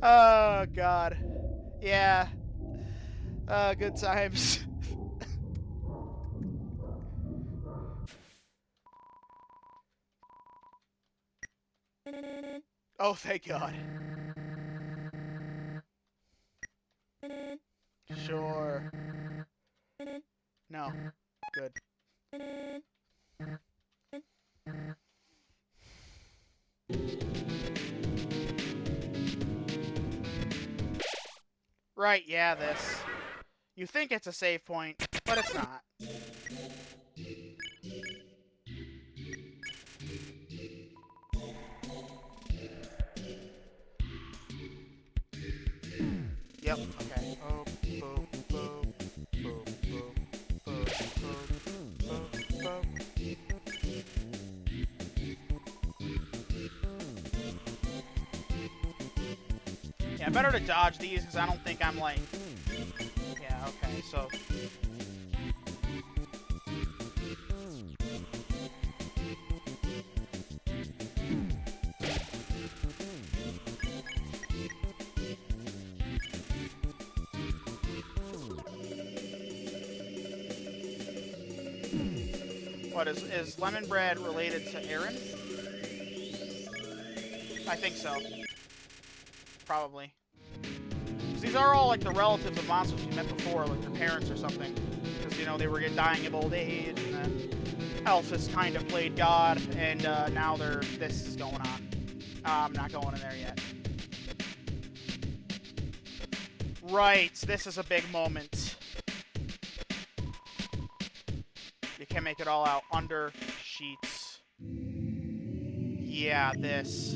Oh, God. Yeah. Good times. Oh, thank God. Sure. No. Good. Right, yeah, this. You think it's a save point, but it's not. Yep, okay. Oh, boom, boom, boom, boom, boom, boom, boom, boom. Yeah, better to dodge these because I don't think I'm like... Yeah, okay, so... What, is lemon bread related to Aaron? I think so. Probably. These are all like the relatives of monsters we met before, like their parents or something. Because, you know, they were dying of old age, and then Elphys kind of played God, and now this is going on. I'm not going in there yet. Right, this is a big moment. You can make it all out. Under sheets. Yeah, this.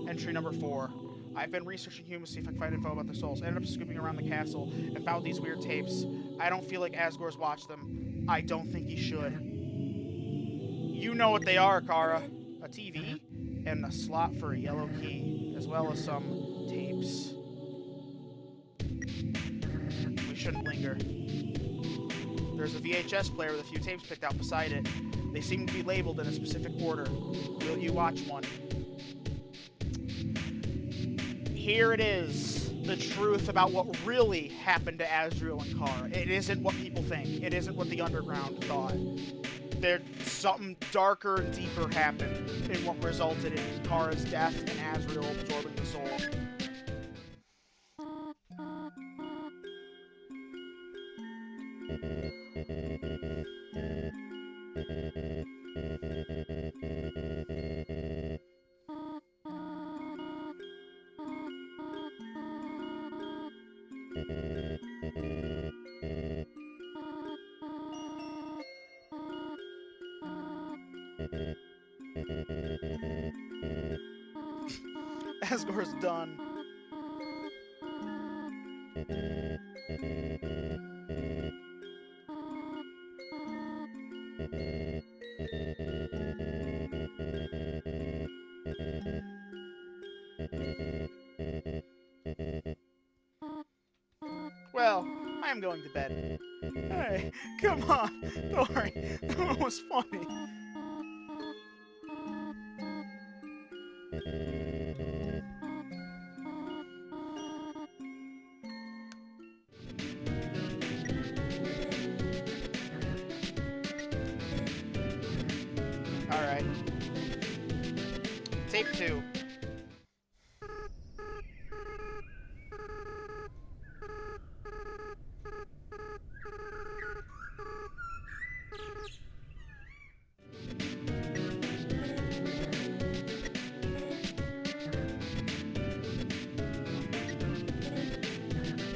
Entry number 4. I've been researching humans to see if I can find info about their souls. I ended up scooping around the castle and found these weird tapes. I don't feel like Asgore's watched them. I don't think he should. You know what they are, Kara. A TV and a slot for a yellow key, as well as some tapes. We shouldn't linger. There's a VHS player with a few tapes picked out beside it. They seem to be labeled in a specific order. Will you watch one? Here it is, the truth about what really happened to Azrael and Kara. It isn't what people think. It isn't what the underground thought. There's something darker and deeper happened in what resulted in Kara's death and Azrael absorbing the soul. Asgore's done. Well, I am going to bed. Hey, come on. Don't worry. That was funny. Okay. Tape 2.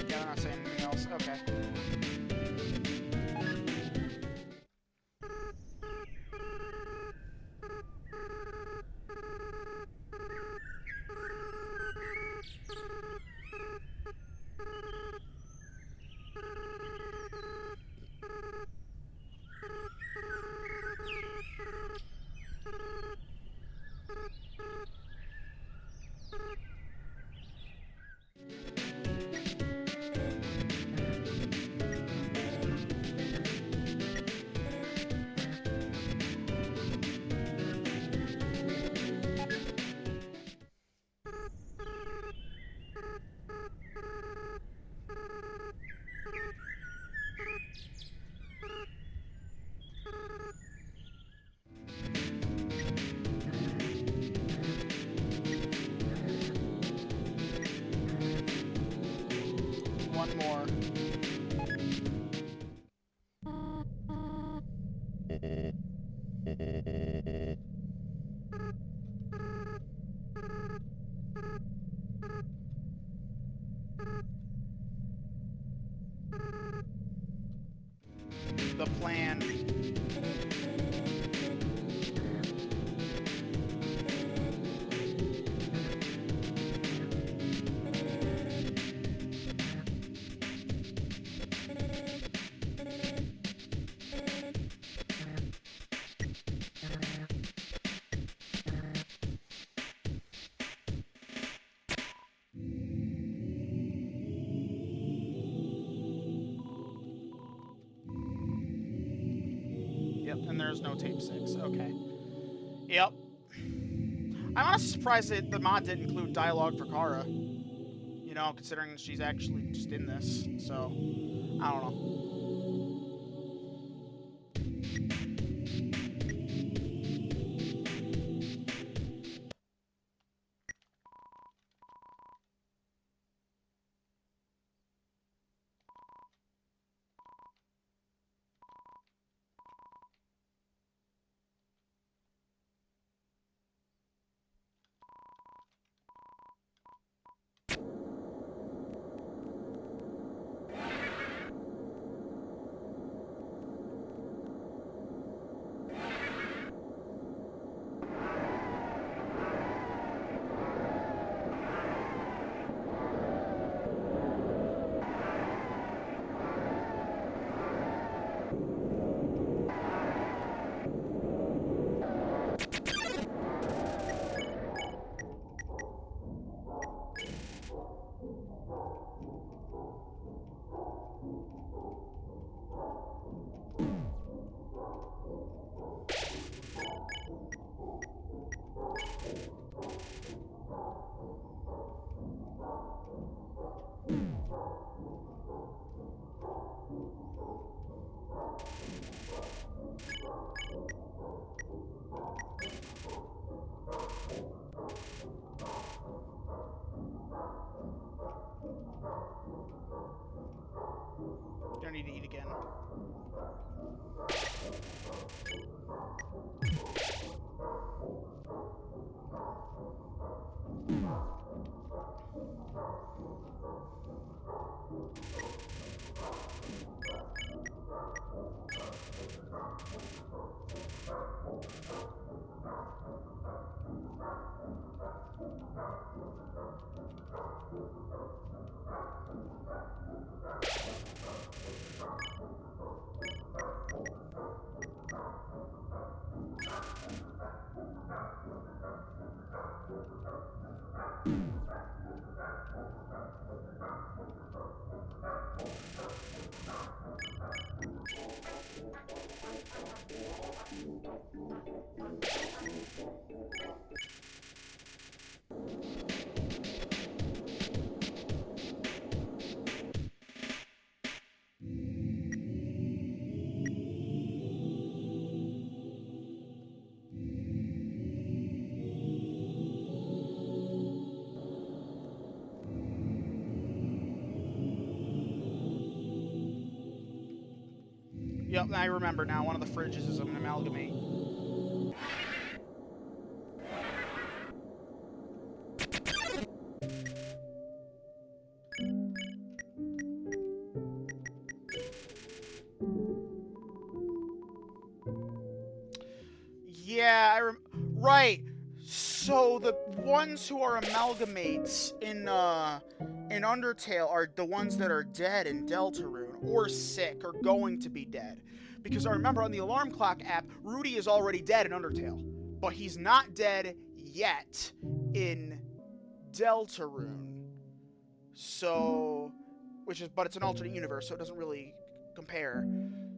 Yeah, they're not saying anything else. Okay. One more. The plan. Yep, and there's no tape 6. Okay. Yep. I'm honestly surprised that the mod didn't include dialogue for Kara. You know, considering she's actually just in this. So, I don't know. You don't need to eat again. Yep, I remember now. One of the fridges is an amalgamate. Yeah, right. So the ones who are amalgamates in Undertale are the ones that are dead in Deltarune, or sick, or going to be dead. Because I remember on the alarm clock app, Rudy is already dead in Undertale, but he's not dead yet in Deltarune. So, but it's an alternate universe, so it doesn't really compare.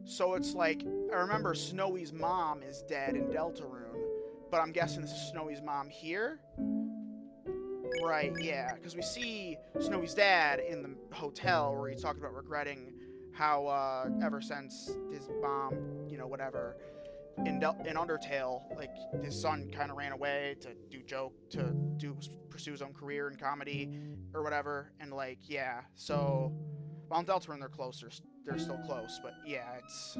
So it's like, I remember Snowy's mom is dead in Deltarune, but I'm guessing this is Snowy's mom here? Right, yeah, because we see Snowy's dad in the hotel where he talked about regretting how, ever since his mom, whatever, in Undertale, like, his son kind of ran away to pursue his own career in comedy or whatever, and, like, yeah, so, well, in Deltarune they're still close, but yeah, it's...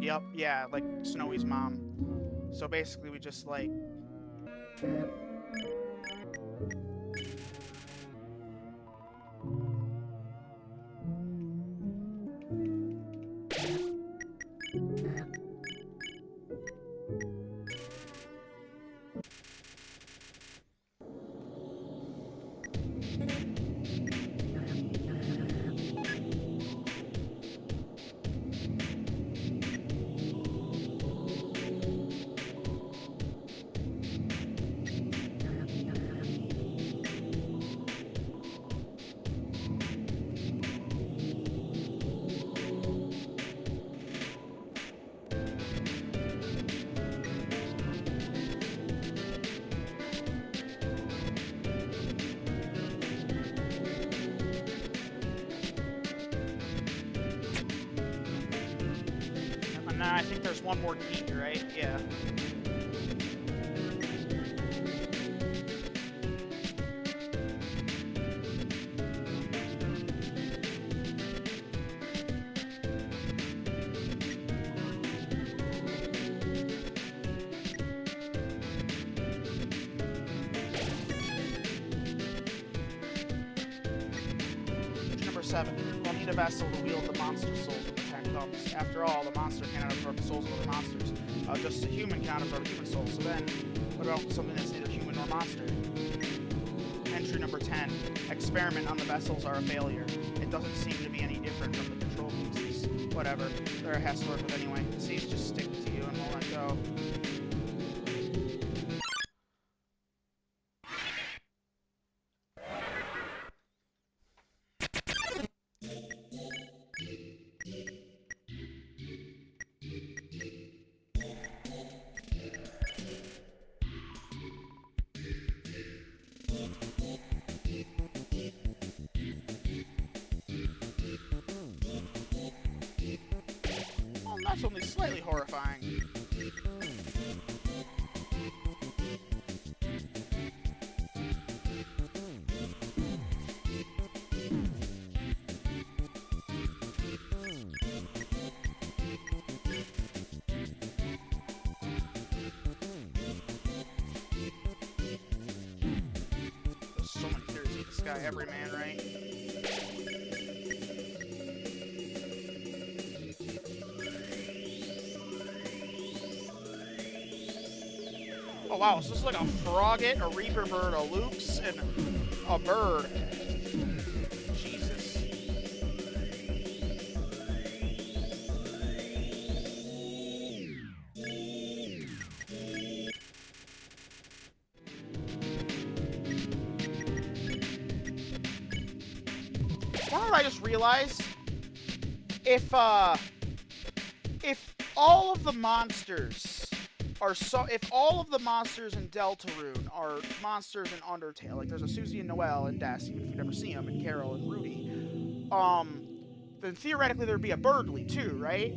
Yep, yeah, like Snowy's mom. So basically we just, like... Nah, I think there's one more key, right? Yeah. Number 7. We'll need a vessel to wield the monster souls when the time comes. After all, the monster cannot absorb the souls of other monsters. Just a human cannot absorb a human soul. So then, what about something that's neither human nor monster? Entry number 10. Experiment on the vessels are a failure. It doesn't seem to be any different from the control pieces. Whatever. There has to work with anyway. The seas just stick to you and won't let go. That's only slightly horrifying. There's so many theories of this guy, every man, right? Oh wow, so this is like a frogget, a reaper bird, a lux, and a bird. Jesus. You know what I just realized? If all of the monsters if all of the monsters in Deltarune are monsters in Undertale, like there's a Susie and Noelle and Des, even if you've never seen them, and Carol and Rudy, then theoretically there'd be a Birdly too, right?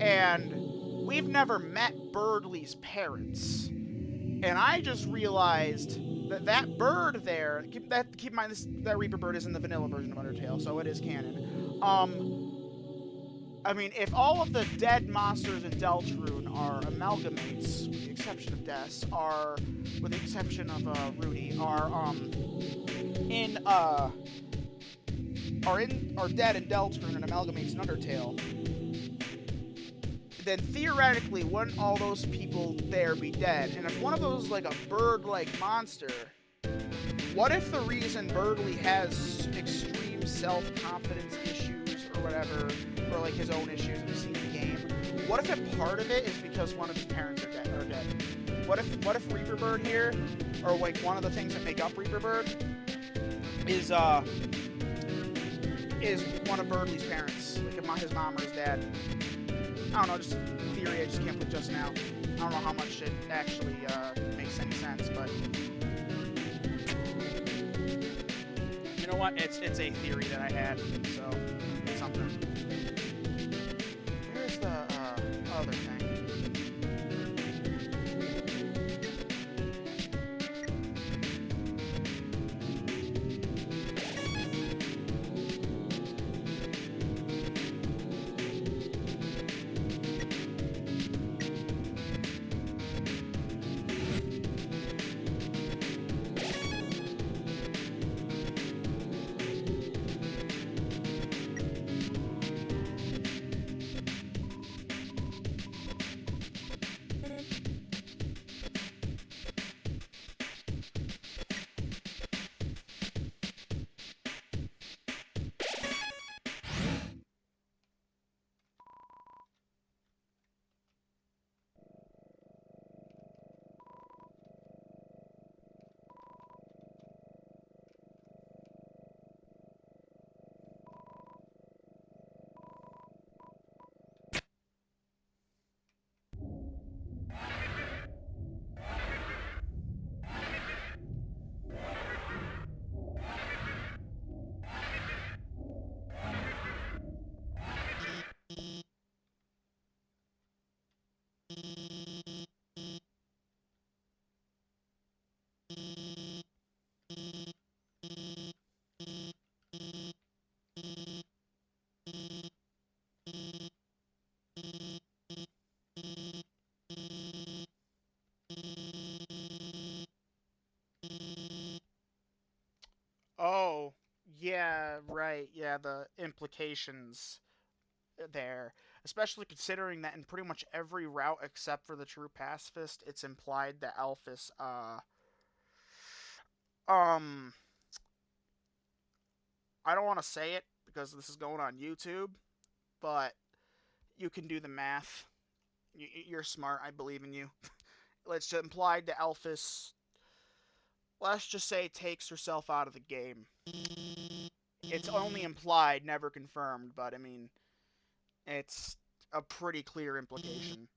And we've never met Birdly's parents. And I just realized that bird there. Keep in mind that Reaper bird is in the vanilla version of Undertale, so it is canon. I mean, if all of the dead monsters in Deltarune are amalgamates, with the exception of Des, with the exception of Rudy, in are dead in Deltarune and amalgamates in Undertale, then theoretically, wouldn't all those people there be dead? And if one of those is like a bird-like monster, what if the reason Birdly has extreme self-confidence issues or whatever, or like his own issues in the game? What if a part of it is because one of his parents are dead? What if Reaper Bird here, or like one of the things that make up Reaper Bird, is one of Birdly's parents, like his mom or his dad? I don't know, just theory I just came up with just now. I don't know how much it actually makes any sense, but you know what? It's a theory that I had, so it's something. Here's the other thing. Oh, yeah, right. Yeah, the implications there, especially considering that in pretty much every route except for the true pacifist, it's implied that Alphys, um, I don't want to say it because this is going on YouTube, but you can do the math. You're smart. I believe in you. It's implied that Alphys, let's just say, takes herself out of the game. It's only implied, never confirmed, but I mean, it's a pretty clear implication.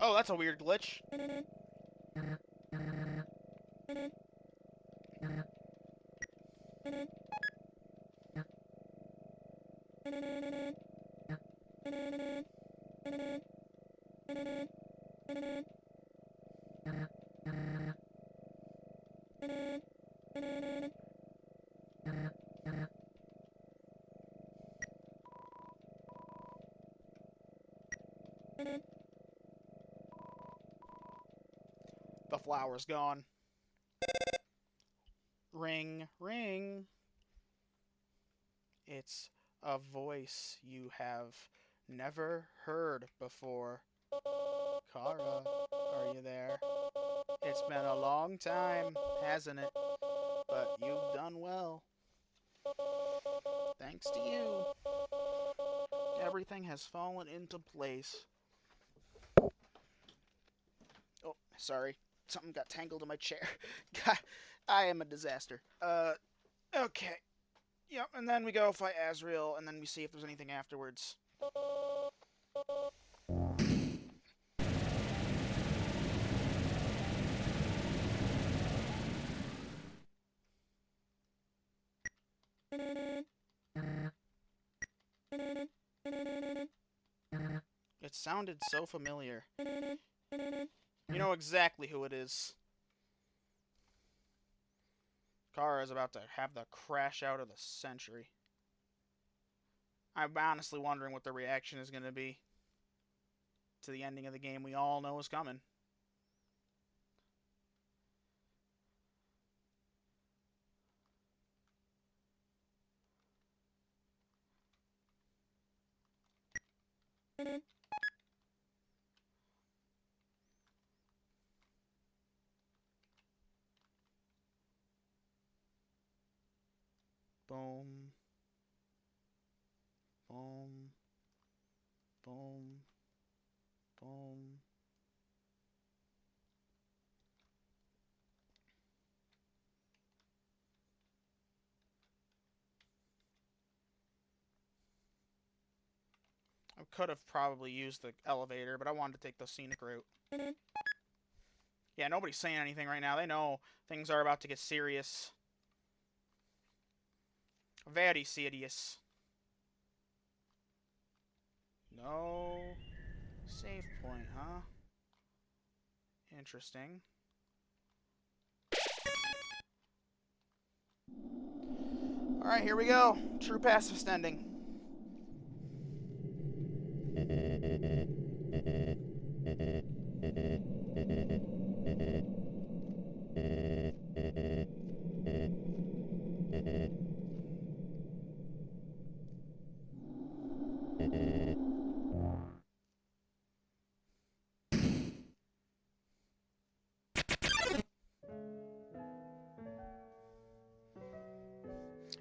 Oh, that's a weird glitch. The flower's gone. Ring, ring. It's a voice you have never heard before. Kara, are you there? It's been a long time, hasn't it? But you've done well. Thanks to you, everything has fallen into place. Oh, sorry. Something got tangled in my chair. God, I am a disaster. Okay. Yep, and then we go fight Azrael, and then we see if there's anything afterwards. It sounded so familiar. You know exactly who it is. Kara is about to have the crash out of the century. I'm honestly wondering what the reaction is going to be to the ending of the game we all know is coming. Boom. Boom. Boom. Boom. I could have probably used the elevator, but I wanted to take the scenic route. Yeah, nobody's saying anything right now. They know things are about to get serious. Very serious. No save point, huh? Interesting. Alright, here we go. True pacifist ending.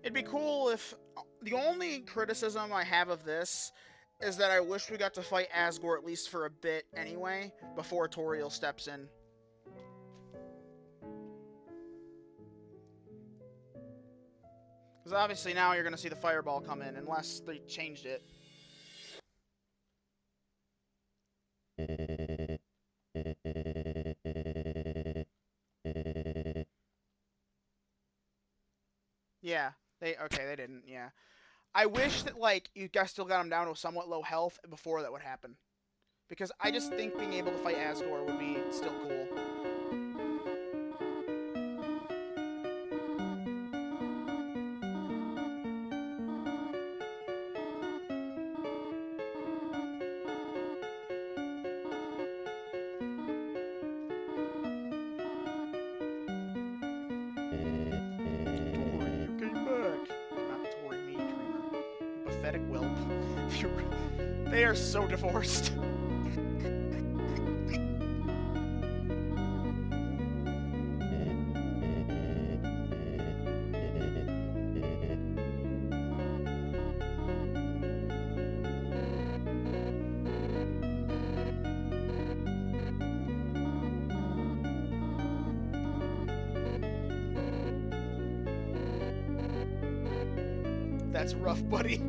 It'd be cool if... The only criticism I have of this is that I wish we got to fight Asgore at least for a bit anyway, before Toriel steps in. Because obviously now you're going to see the fireball come in, unless they changed it. Yeah. They didn't. Yeah. I wish that like you guys still got him down to a somewhat low health before that would happen. Because I just think being able to fight Asgore would be still cool. Tori, you came back. Not Tori, me, Dreamer. You pathetic whelp. They are so divorced. That's rough, buddy.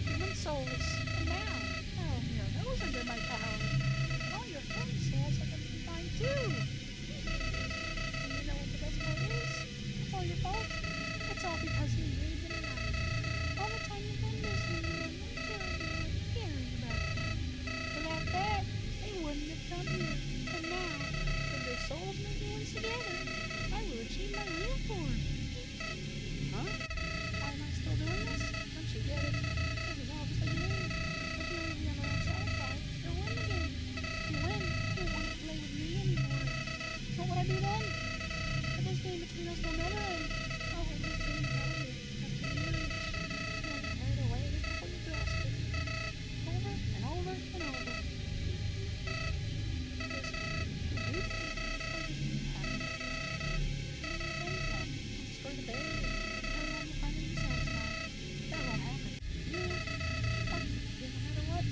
Human souls. And now, oh, your nose under my power. And all your friends' souls are going to be mine too. And you know what the best part is? It's all your fault. It's all because you made them right. All the time you've been listening to them and caring about them. Without that, they wouldn't have come here. And now, with their souls moving ones together, I will achieve my real form. Huh? Why am I still doing this? Don't you get it? This is all just a game. If you're really on the wrong side, you'll win the game. If you win, you won't want to play with me anymore. What would I do then? But this game between us will never end. I'll hold this game tighter after you reach. You'll be carried away before you grasp it. Over and over and over. Just be beautiful or just be happy. And then come, destroy the bed and carry on with finding you satisfied. That won't happen. You, but no matter what,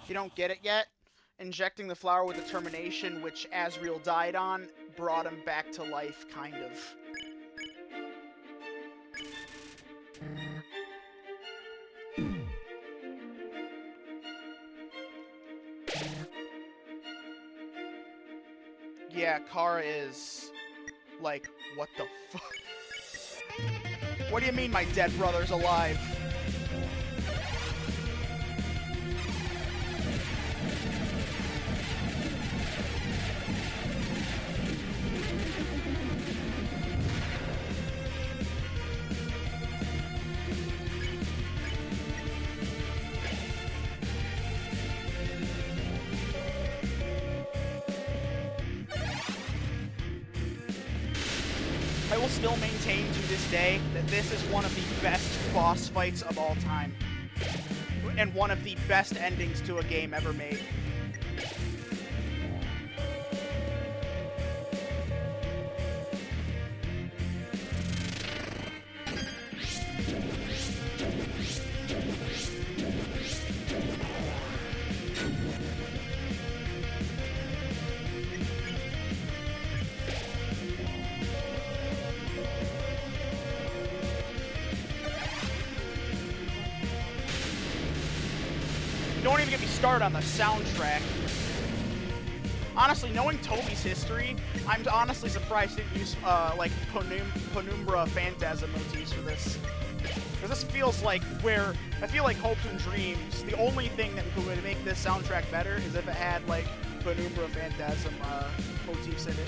If you don't get it yet, injecting the flower with determination, which Asriel died on, brought him back to life, kind of. Yeah, Kara is... like, what the fuck? What do you mean my dead brother's alive? I will still maintain to this day that this is one of the best boss fights of all time. And one of the best endings to a game ever made. Don't even get me started on the soundtrack. Honestly, knowing Toby's history, I'm honestly surprised he didn't use, like, Penumbra Phantasm motifs for this. Because this feels like where, I feel like Hopes and Dreams, the only thing that would make this soundtrack better is if it had, like, Penumbra Phantasm, motifs in it.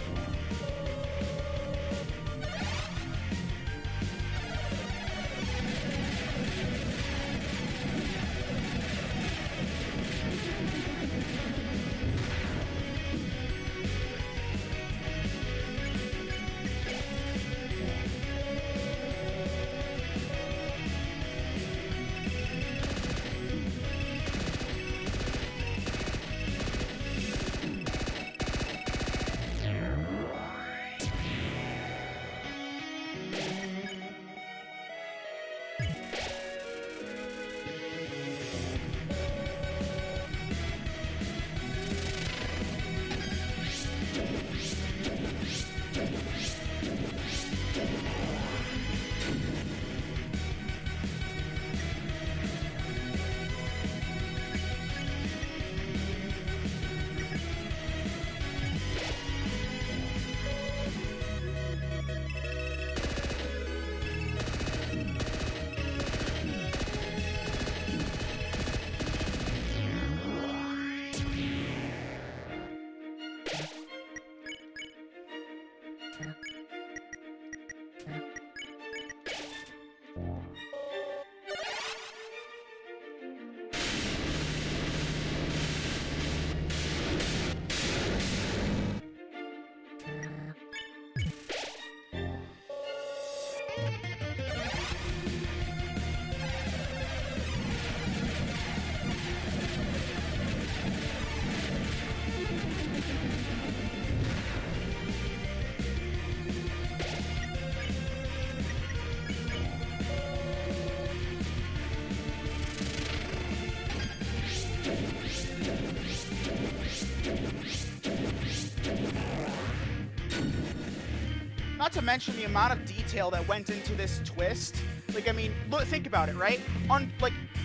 Not to mention the amount of detail that went into this twist. Like, I mean, look, think about it, right?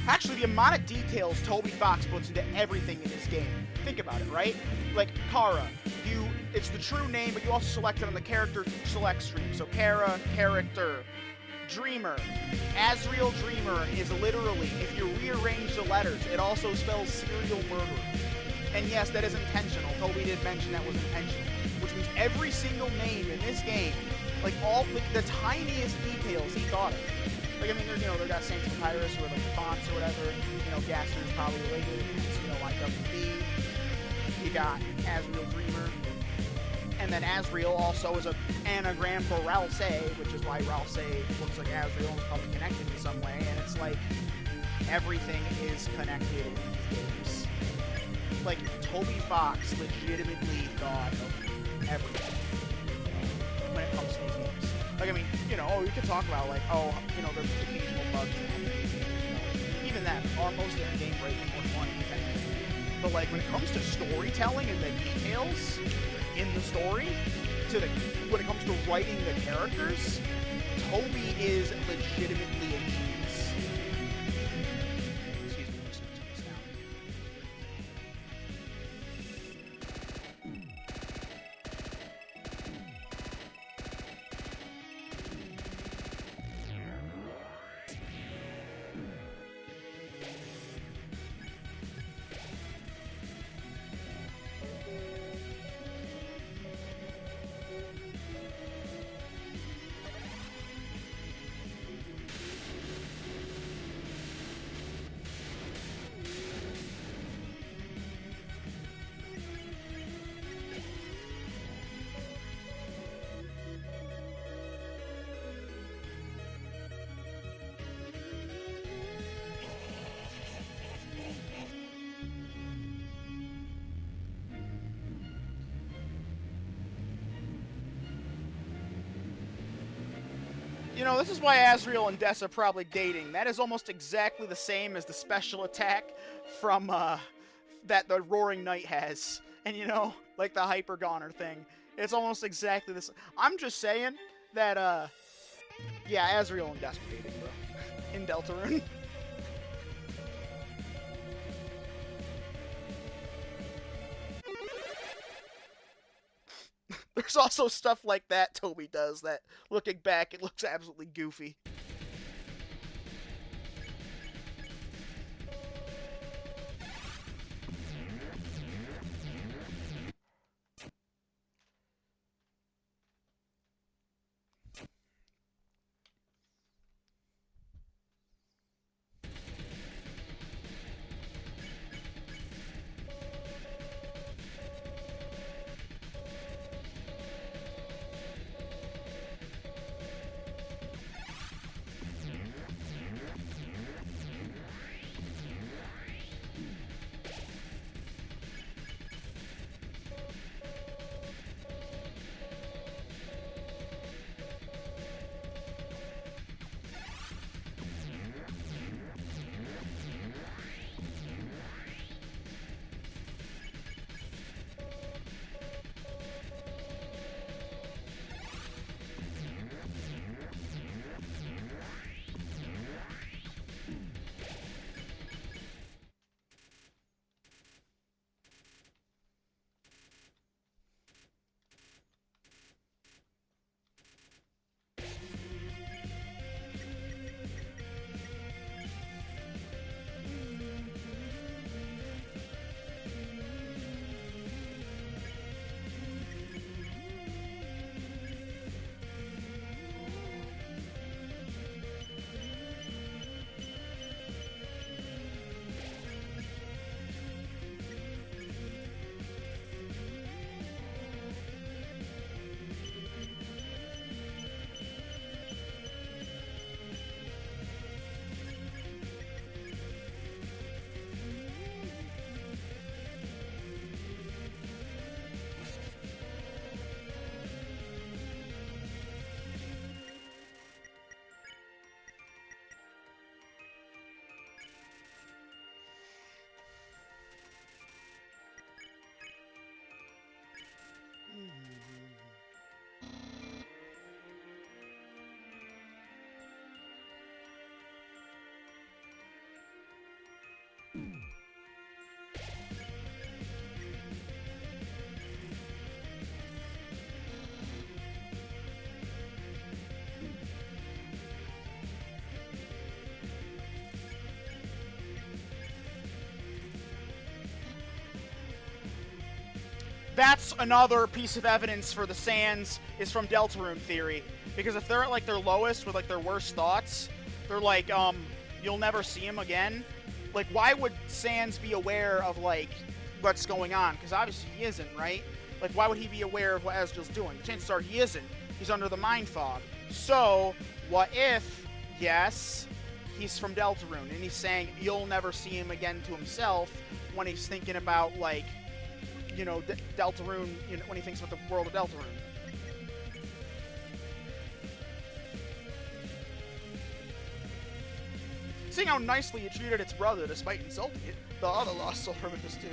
Actually, the amount of details Toby Fox puts into everything in this game. Think about it, right? Like, Kara, it's the true name, but you also select it on the character select screen. So, Kara, character. Dreamer. Asriel Dreamer is literally, if you rearrange the letters, it also spells serial murderer. And yes, that is intentional. Toby did mention that was intentional. Which means every single name in this game, like the tiniest details he thought of. Like, I mean, they got Saints Papyrus or like the fonts or whatever. Gaster is probably related. It's, like WB. You got Asriel Dreamer. And then Asriel also is an anagram for Ralsei, which is why Ralsei looks like Asriel and is probably connected in some way. And it's like, everything is connected in these games. Like, Toby Fox legitimately thought of everything when it comes to these games. Like, I mean, you know, you could talk about, like, oh, you know, there's occasional bugs in these games. You know, even that, are most of the game breaking or funny, but, like, when it comes to storytelling and the details in the story, when it comes to writing the characters, Toby is legitimately a genius. Excuse me, I'm just gonna turn this down. You know, this is why Asriel and Des are probably dating. That is almost exactly the same as the special attack from, that the Roaring Knight has. And, you know, like the Hyper Goner thing. It's almost exactly the same. I'm just saying that, yeah, Asriel and Des are dating, bro. In Deltarune. There's also stuff like that Toby does that, looking back, it looks absolutely goofy. That's another piece of evidence for the Sans is from Deltarune theory. Because if they're at, like, their lowest with, like, their worst thoughts, they're like, you'll never see him again. Like, why would Sans be aware of, like, what's going on? Because obviously he isn't, right? Like, why would he be aware of what Asriel's doing? The chances are he isn't. He's under the mind fog. So, what if, yes, he's from Deltarune, and he's saying you'll never see him again to himself when he's thinking about, like, you know, Deltarune, you know, when he thinks about the world of Deltarune. Seeing how nicely it treated its brother despite insulting it, the other lost soul remembers too.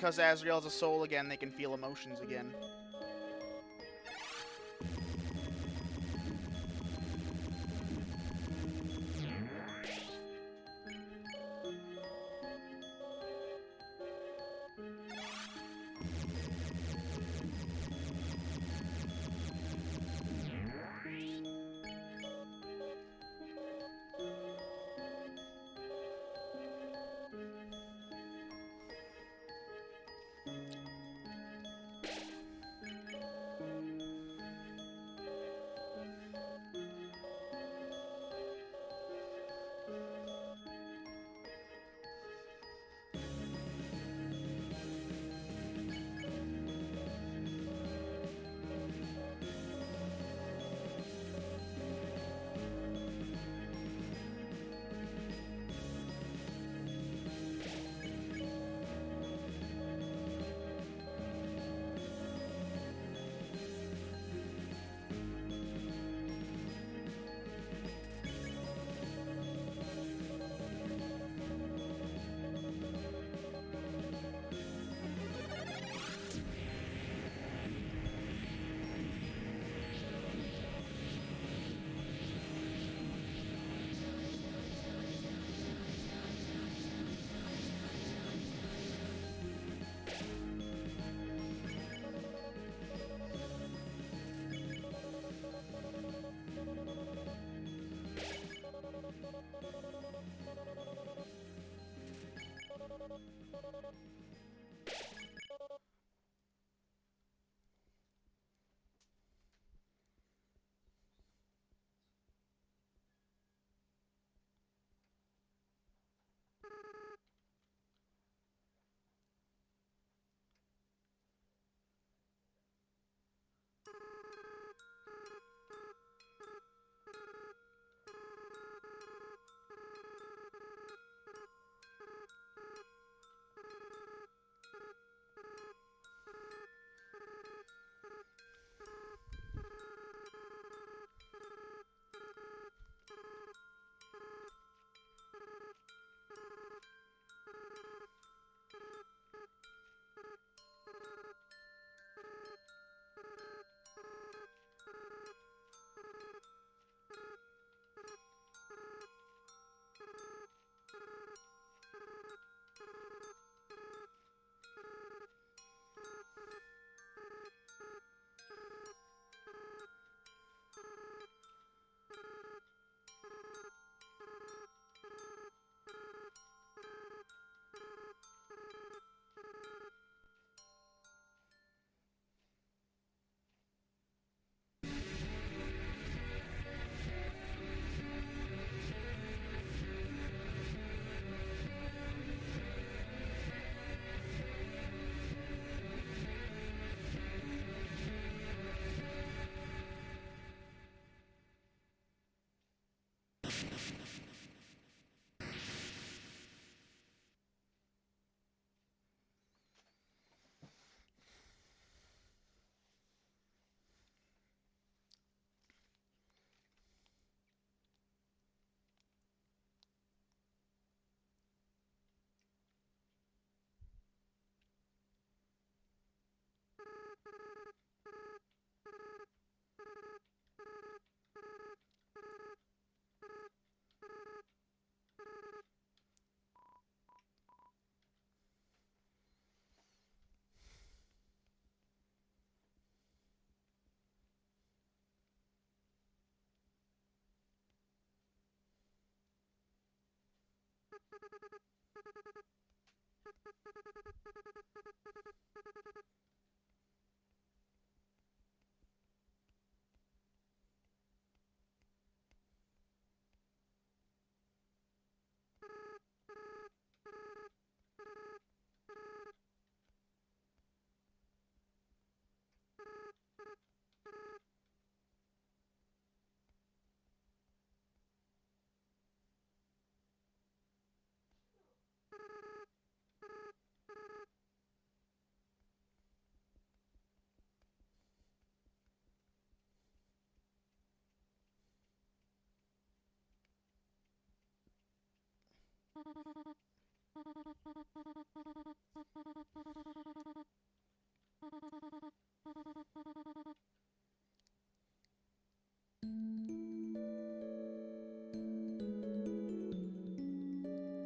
Because Azrael's a soul again, they can feel emotions again.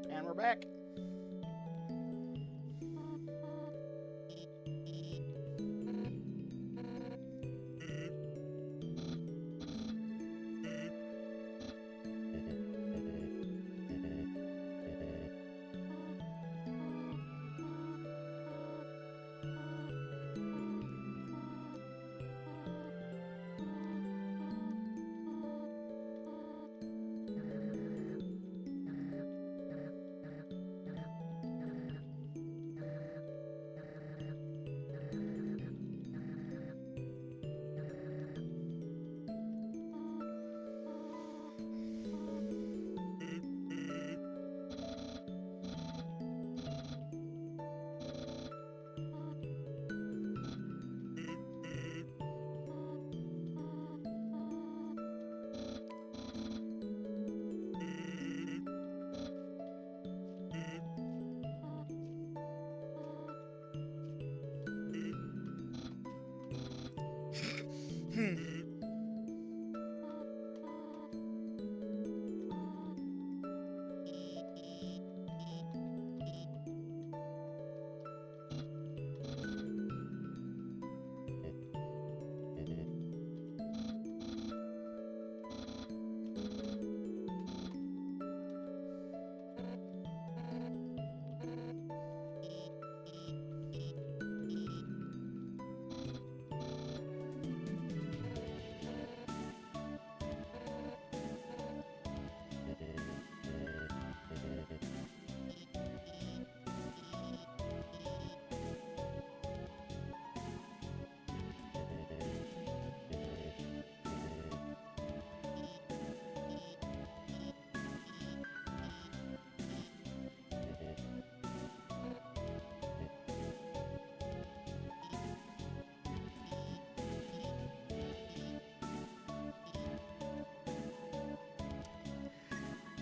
And we're back.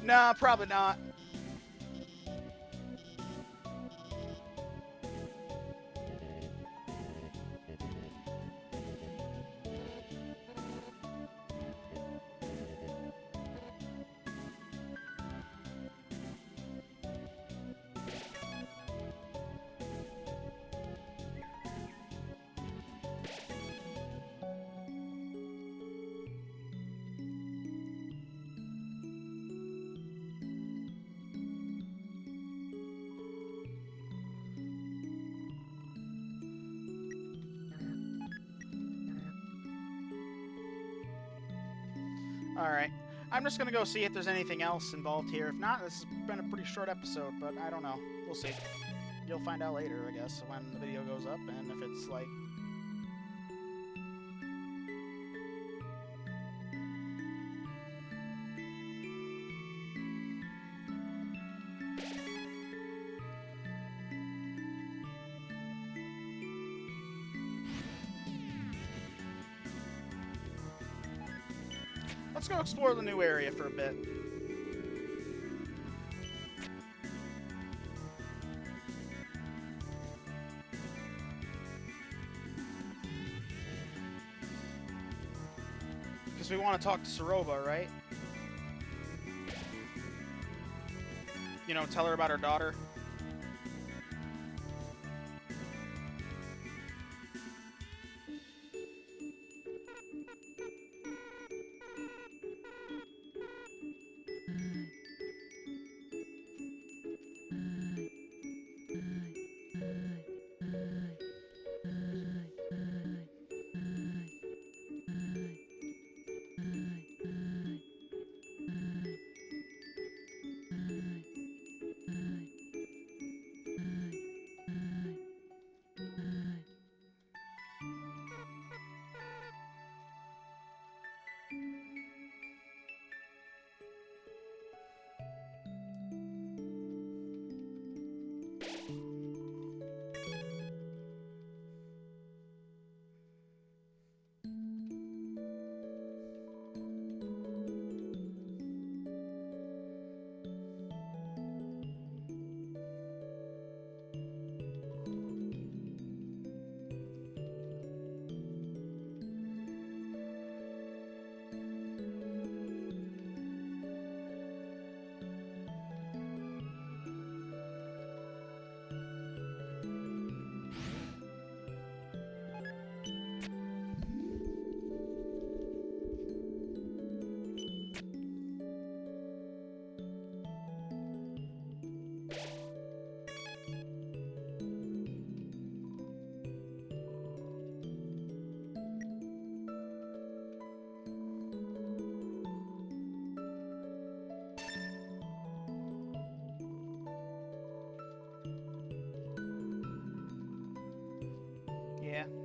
Nah, probably not. Alright. I'm just gonna go see if there's anything else involved here. If not, this has been a pretty short episode, but I don't know. We'll see. You'll find out later, I guess, when the video goes up, and if it's like... Let's go explore the new area for a bit. Because we want to talk to Soroba, right? You know, tell her about her daughter.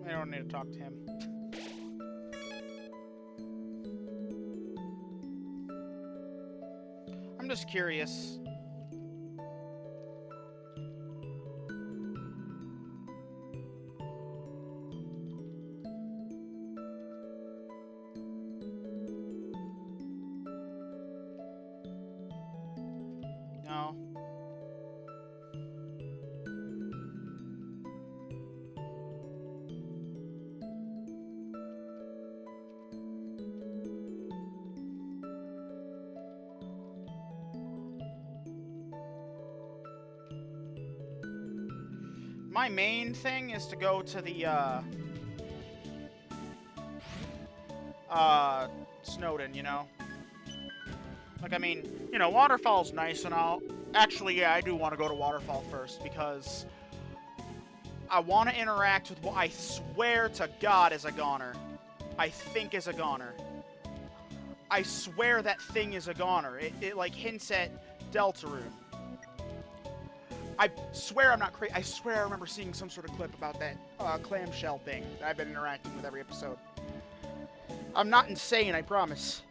I don't need to talk to him. I'm just curious. No. My main thing is to go to the, Snowden, you know? Like, I mean, you know, Waterfall's nice and all. Actually, yeah, I do want to go to Waterfall first, because I want to interact with what I swear to God is a goner. I think is a goner. I swear that thing is a goner. It like, hints at Deltarune. I swear I'm not crazy. I swear I remember seeing some sort of clip about that clamshell thing that I've been interacting with every episode. I'm not insane, I promise.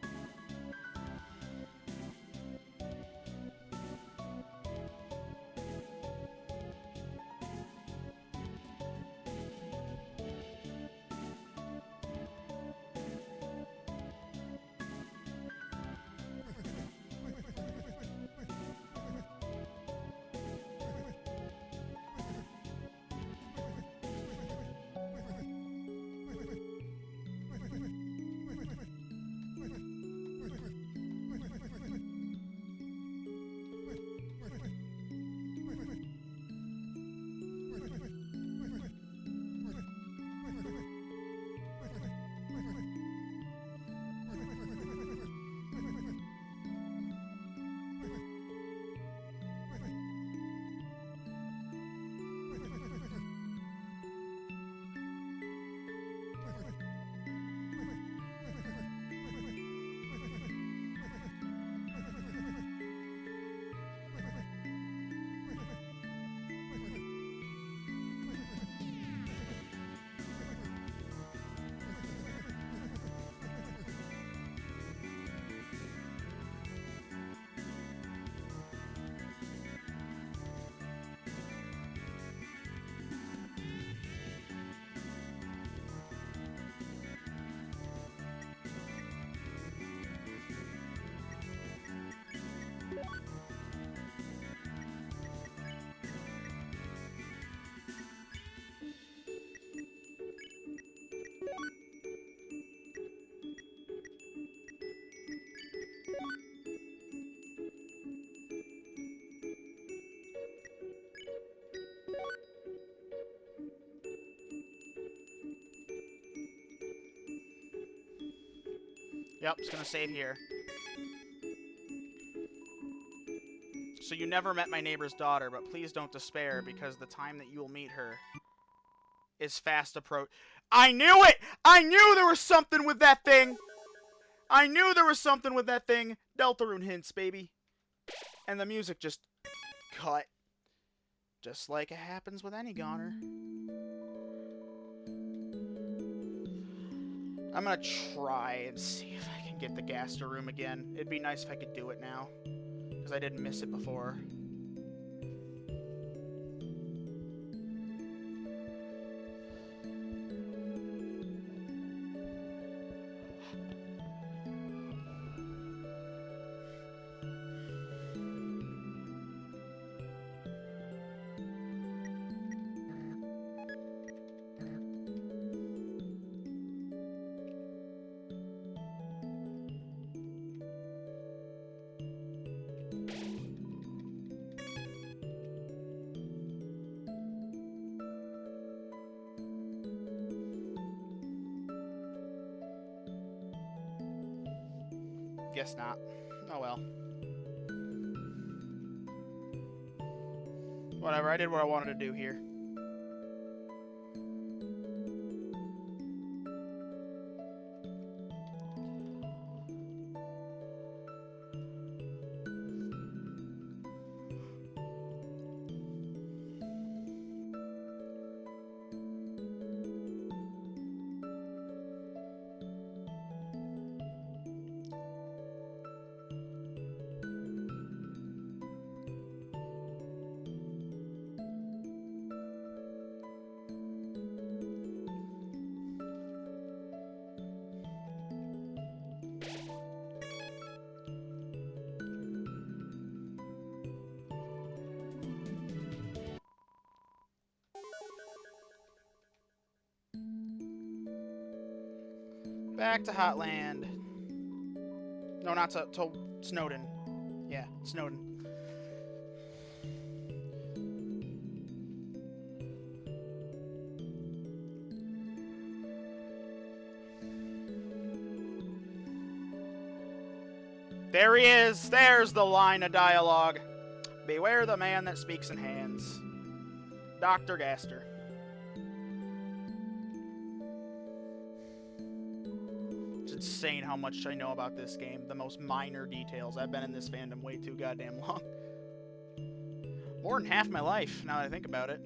Yep, it's gonna save here. So you never met my neighbor's daughter, but please don't despair, because the time that you will meet her is fast approach. I knew it! I knew there was something with that thing! I knew there was something with that thing! Deltarune hints, baby. And the music just cut. Just like it happens with any goner. I'm gonna try and see if I can get the Gaster room again. It'd be nice if I could do it now, because I didn't miss it before. Guess not. Oh well. Whatever, I did what I wanted to do here. Back to Hotland. No, not to Snowden. Yeah, Snowden. There he is! There's the line of dialogue. Beware the man that speaks in hands. Dr. Gaster. It's insane how much I know about this game. The most minor details. I've been in this fandom way too goddamn long. More than half my life, now that I think about it.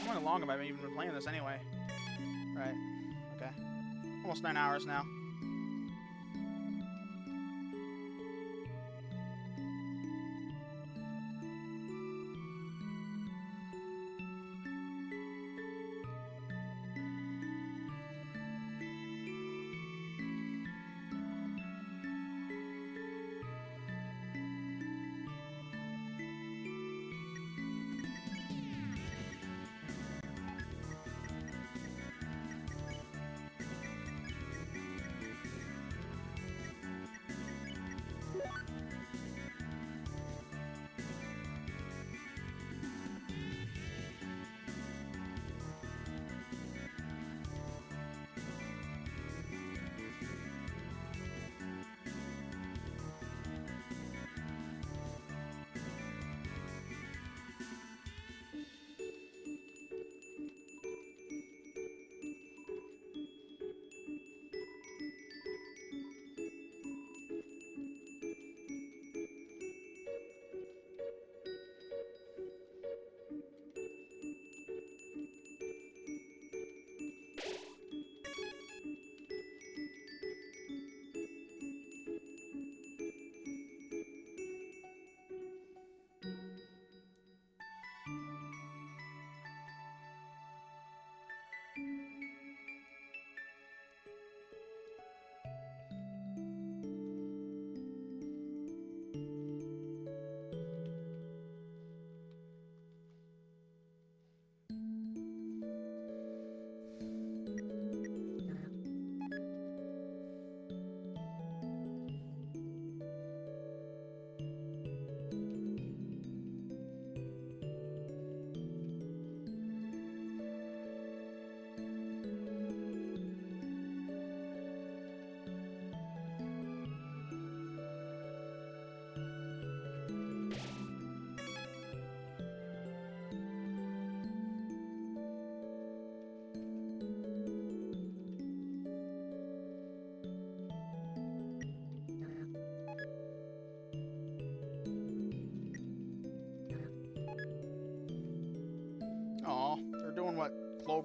How long have I even been playing this anyway? Right. Okay. Almost 9 hours now.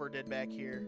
Pepper did back here.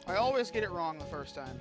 I always get it wrong the first time.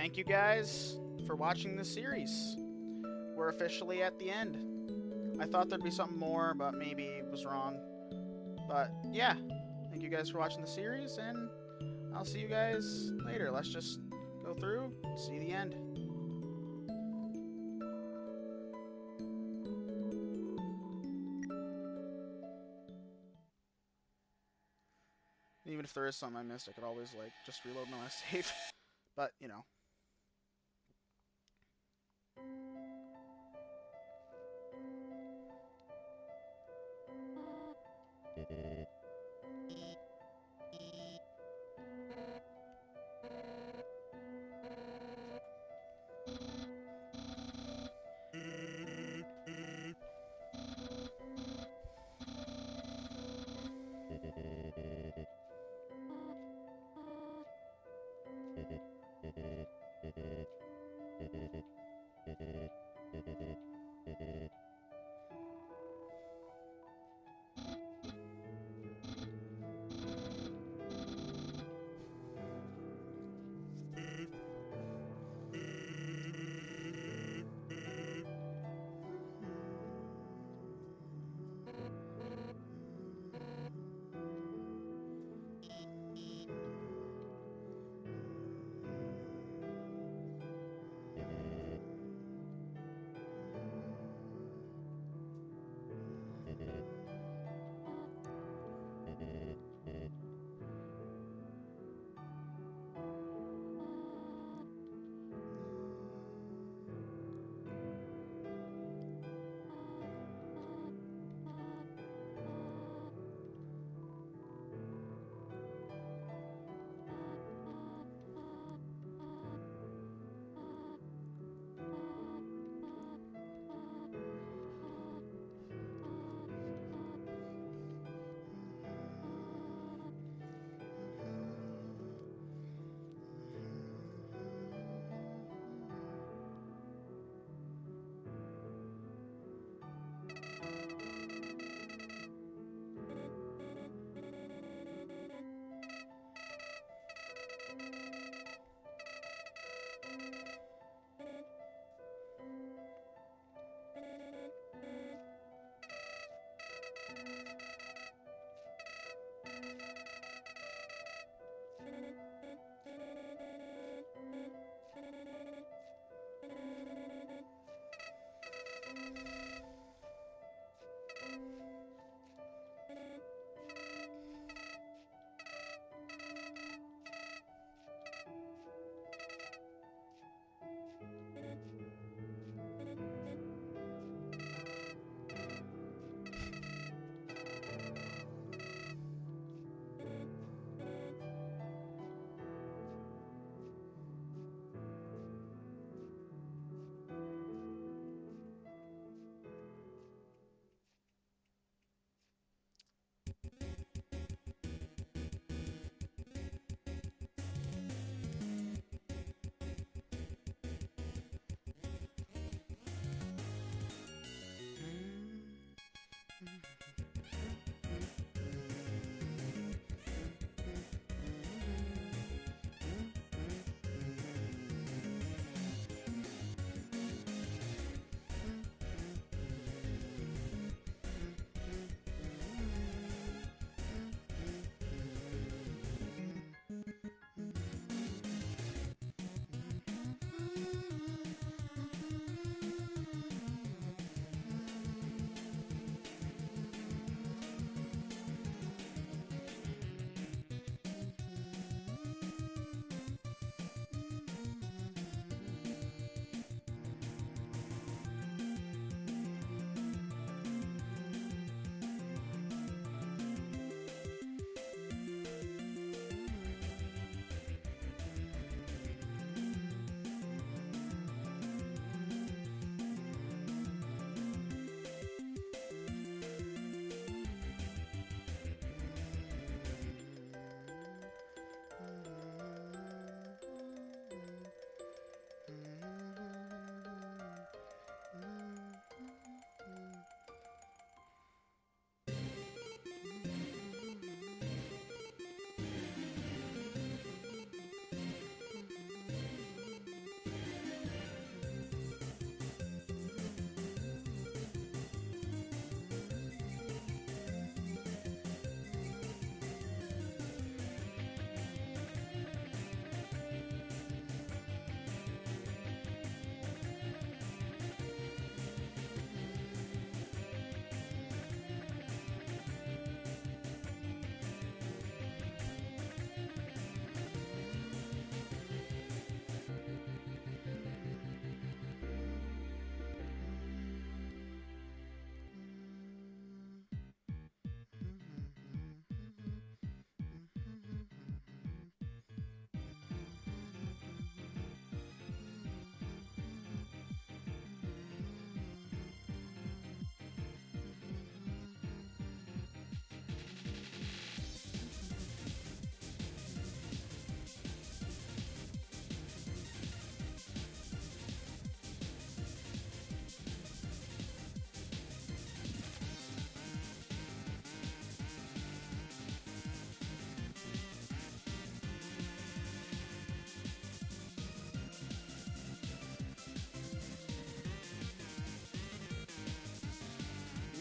thank you guys for watching this series. We're officially at the end. I thought there'd be something more, but maybe it was wrong. But yeah, thank you guys for watching the series, and I'll see you guys later. Let's just go through, see the end. Even if there is something I missed, I could always like just reload my last save. But you know.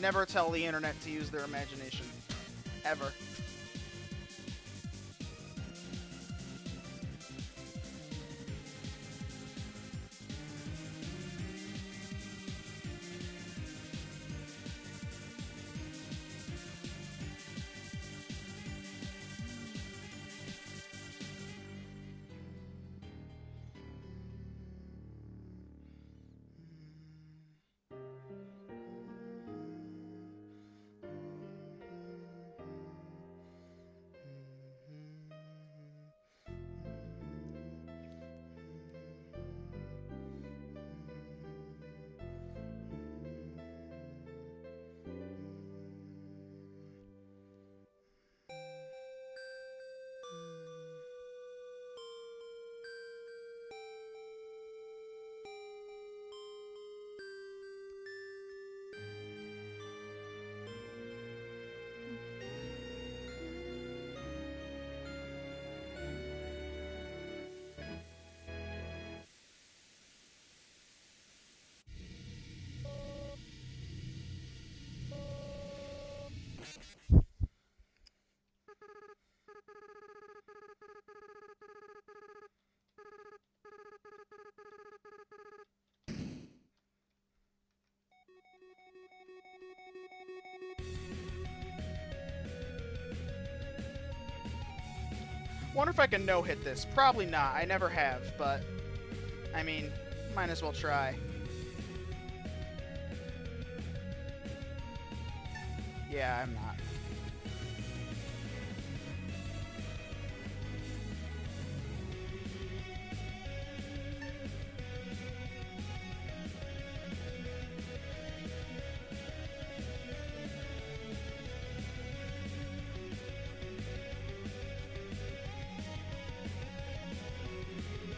never tell the internet to use their imagination. Ever. Wonder if I can no-hit this. Probably not. I never have, but... I mean, might as well try. Yeah, I'm not.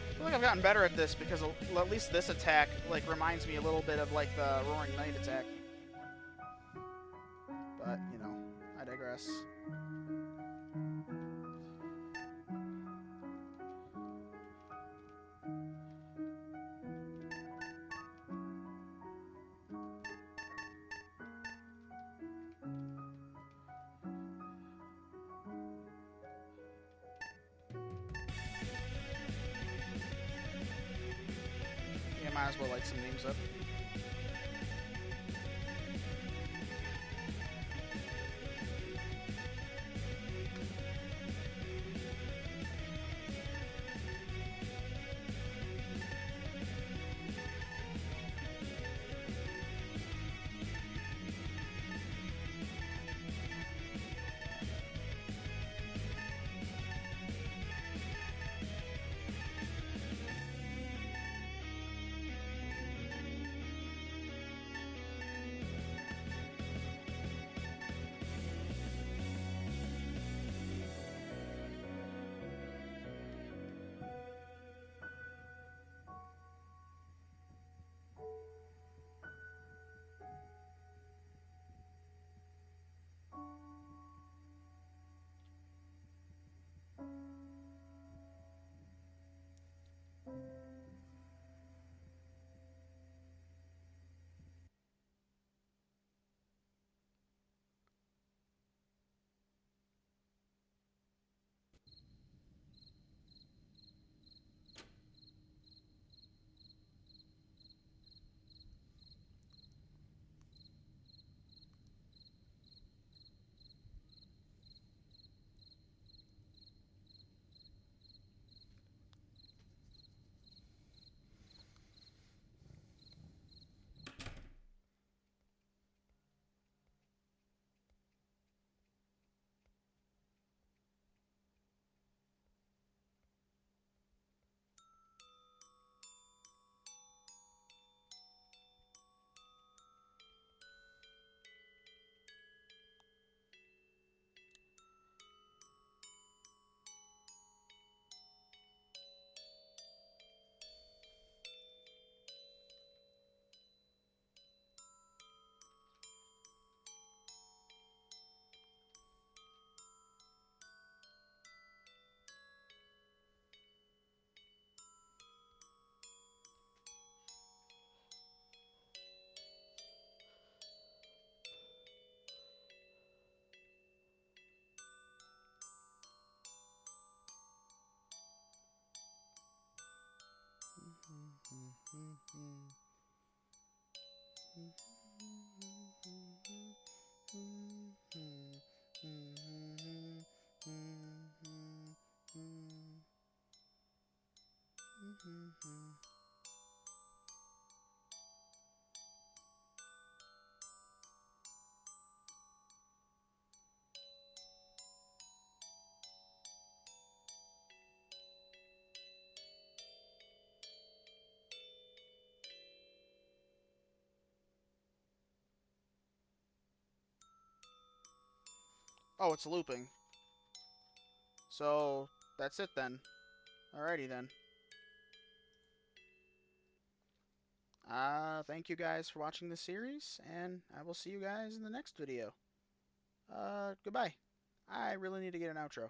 I feel like I've gotten better at this because at least this attack like reminds me a little bit of like the Roaring Knight attack. But, you know, I digress. Yeah, might as well light some names up. Oh, it's looping. So, that's it then. Alrighty then. Thank you guys for watching this series, and I will see you guys in the next video. Goodbye. I really need to get an outro.